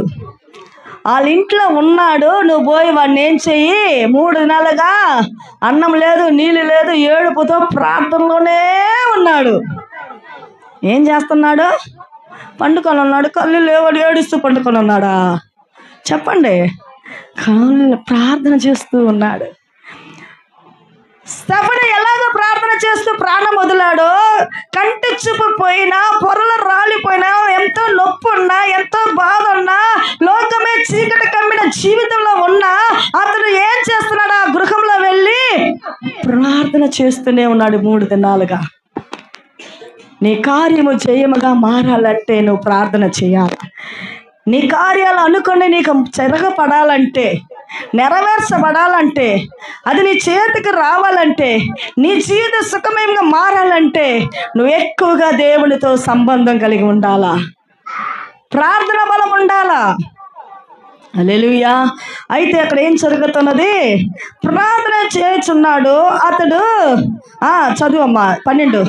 వాళ్ళ ఇంట్లో ఉన్నాడు. నువ్వు పోయి వాడిని ఏం చెయ్యి? 3 దినాలుగా అన్నం లేదు, నీళ్ళు లేదు, ఏడుపుతో ప్రార్థనలోనే ఉన్నాడు. ఏం చేస్తున్నాడు? పండుకొని ఉన్నాడు. కళ్ళు లేవని ఏడుస్తూ పండుకొని ఉన్నాడా? చెప్పండి. కళ్ళు ప్రార్థన చేస్తూ ఉన్నాడు. స్తెఫను ఎలాగో ప్రార్థన చేస్తూ ప్రాణం వదిలాడో, కంటి చూపు పోయినా, పొరలు రాలిపోయినా, ఎంతో నొప్పి ఉన్నా, ఎంతో బాధ ఉన్నా, లోకమే చీకటి కమ్మిన జీవితంలో ఉన్నా, అతను ఏం చేస్తున్నాడు? ఆ గృహంలో వెళ్ళి ప్రార్థన చేస్తూనే ఉన్నాడు 3 దినాలుగా. నీ కార్యము జయముగా మారాలంటే నువ్వు ప్రార్థన చేయాలి. నీ కార్యాలు అనుకుని నీకు చెరగపడాలంటే, నెరవేర్చబడాలంటే, అది నీ చేతికి రావాలంటే, నీ జీవిత సుఖమయంగా మారాలంటే నువ్వు ఎక్కువగా దేవునితో సంబంధం కలిగి ఉండాలా. ప్రార్థన బలం ఉండాలా. హల్లెలూయా. అయితే అక్కడ ఏం జరుగుతున్నది? ప్రార్థన చేస్తున్నాడు అతడు. చదువమ్మా 12.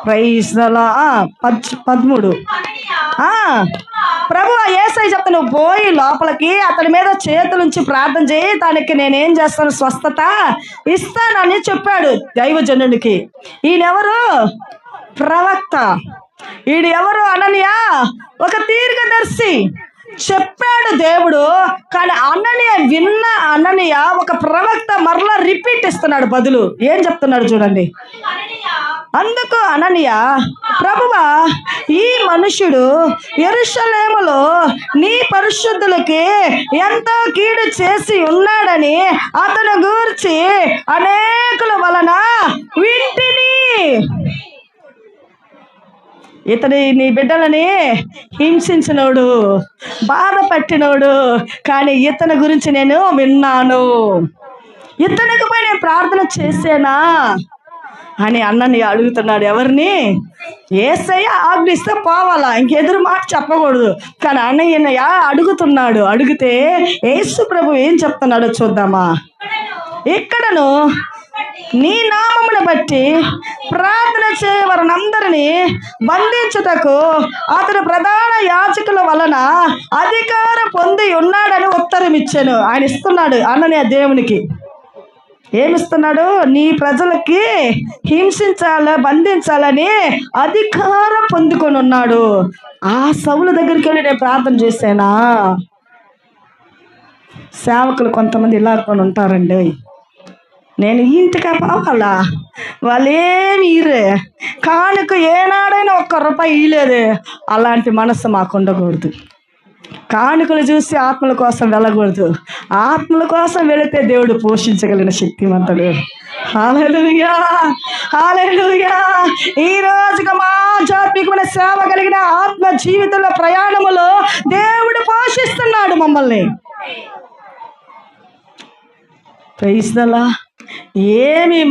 Praise the Lord. 13. ప్రభు యేసయ్య చెప్తా, నువ్వు పోయి లోపలికి అతని మీద చేతులుంచి ప్రార్థన చేయి, తనకి నేనేం చేస్తాను, స్వస్థత ఇస్తానని చెప్పాడు దైవజనుడికి. ఈయనెవరు? ప్రవక్త. ఈడు ఎవరు? అననీయ, ఒక దీర్ఘదర్శి. చెప్పాడు దేవుడు, కానీ అననీయ విన్న అననీయ ఒక ప్రవక్త మరలా రిపీట్ ఇస్తున్నాడు బదులు. ఏం చెప్తున్నాడు చూడండి. అందుకు అననీయ, ప్రభువా, ఈ మనుషుడు యెరూషలేములో నీ పరిశుద్ధులకి ఎంతో కీడు చేసి ఉన్నాడని అతను గూర్చి అనేకుల వలన వింటిని. ఇతని నీ బిడ్డలని హింసించినోడు, బాధ పెట్టినోడు, కానీ ఇతని గురించి నేను విన్నాను. ఇతనికి పోయి నేను ప్రార్థన చేసేనా అని అన్నని అడుగుతున్నాడు. ఎవరిని? యేసయ్య ఆజ్ఞిస్తే పోవాలా, ఇంకెదురు మాట చెప్పకూడదు. కానీ అన్నయ్య అడుగుతున్నాడు. అడిగితే యేసు ప్రభు ఏం చెప్తున్నాడో చూద్దామా. ఇక్కడను నీ నామమును బట్టి ప్రార్థన చేయవారందరినీ బంధించుటకు అతడు ప్రధాన యాజకుల వలన అధికారం పొంది ఉన్నాడని ఉత్తరం ఇచ్చాను. ఆయన ఇస్తున్నాడు అననీయ దేవునికి. ఏమిస్తున్నాడు? నీ ప్రజలకి బంధించాలని అధికారం పొందుకొని ఉన్నాడు. ఆ సౌలు దగ్గరికి వెళ్ళి నేను ప్రార్థన చేశానా? సేవకులు కొంతమంది ఇలా కొని ఉంటారండి, నేను ఇంటికి పోవాలా, వాళ్ళేమి ఇరే కానుక ఏనాడైనా ₹1 ఇయ్యలేదు. అలాంటి మనసు మాకు ఉండకూడదు. కానుకలు చూసి ఆత్మల కోసం వెళ్ళకూడదు. ఆత్మల కోసం వెళితే దేవుడు పోషించగలిగిన శక్తివంతుడు. హల్లెలూయా, హల్లెలూయా. ఈ రోజుగా మా ఆధ్యాత్మికమైన సేవ కలిగిన ఆత్మ జీవితంలో ప్రయాణములో దేవుడు పోషిస్తున్నాడు మమ్మల్ని. Praise the Lord. ఏమి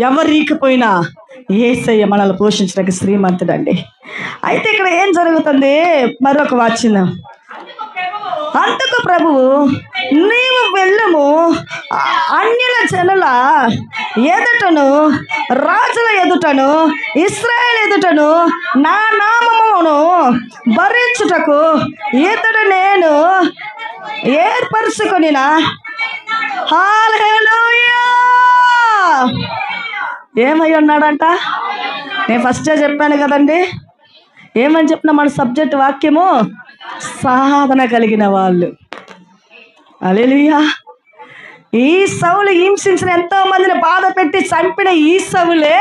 ఎవరికపోయినా యేసయ్య మనల్ని పోషించడానికి శ్రీమంతుడండి. అయితే ఇక్కడ ఏం జరుగుతుంది? మరొక వాక్యం. అందుకు ప్రభువు, నీవు వెళ్ళము, అన్యుల జనుల ఎదుటను రాజుల ఎదుటను ఇశ్రాయేలు ఎదుటను నా నామమును భరించుటకు ఇతడు నేను ఏర్పరచుకొనిన. హల్లెలూయా. ఏమై ఉన్నాడంట? నేను ఫస్టే చెప్పాను కదండి. ఏమని చెప్పిన మన సబ్జెక్ట్ వాక్యము? సాధన కలిగిన వాళ్ళు. హల్లెలూయా. ఈ సౌలు హింసించిన ఎంతో మందిని బాధ పెట్టి చంపిన ఈ సౌలే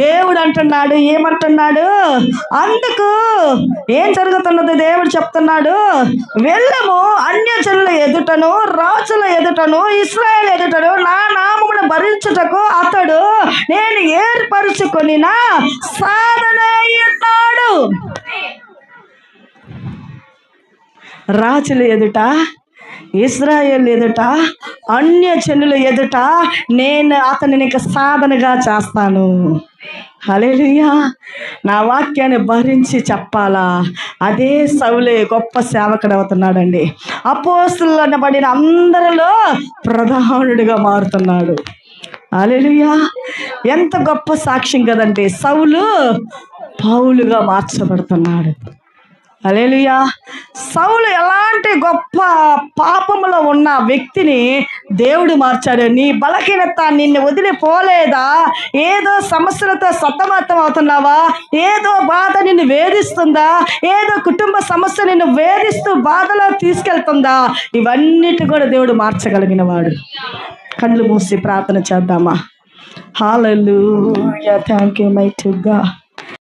దేవుడు అంటున్నాడు. ఏమంటున్నాడు? అందుకు ఏం జరుగుతున్నది? దేవుడు చెప్తున్నాడు, వెళ్ళము, అన్యజనుల ఎదుటను రాజుల ఎదుటను ఇశ్రాయేలు ఎదుటను నా నామమును భరించుటకు అతడు నేను ఏర్పరచుకొనిన సాధన అయ్యున్నాడు. రాజుల ఎదుట, ఇశ్రాయేలు ఎదుట, అన్యజనుల ఎదుట నేను అతనిని సాధనగా చేస్తాను. హల్లెలూయా. నా వాక్యాన్ని భరించి చెప్పాలా? అదే సౌలే గొప్ప సేవకుడు అవుతున్నాడండి. అపోస్తలులు అనబడిన అందరిలో ప్రధానుడిగా మారుతున్నాడు. హల్లెలూయా. ఎంత గొప్ప సాక్ష్యం కదండి. సౌలు పౌలుగా మార్చబడుతున్నాడు. హల్లెలూయా. సౌలు ఎలాంటి గొప్ప పాపములో ఉన్న వ్యక్తిని దేవుడు మార్చాడు. నీ బలహీనత నిన్ను వదిలిపోలేదా? ఏదో సమస్యలతో సతమతం అవుతున్నావా? ఏదో బాధ నిన్ను వేధిస్తుందా? ఏదో కుటుంబ సమస్య నిన్ను వేధిస్తూ బాధలో తీసుకెళ్తుందా? ఇవన్నిటి కూడా దేవుడు మార్చగలిగిన వాడు. కళ్ళు మూసి ప్రార్థన చేద్దామా. Hallelujah. Thank you mighty God.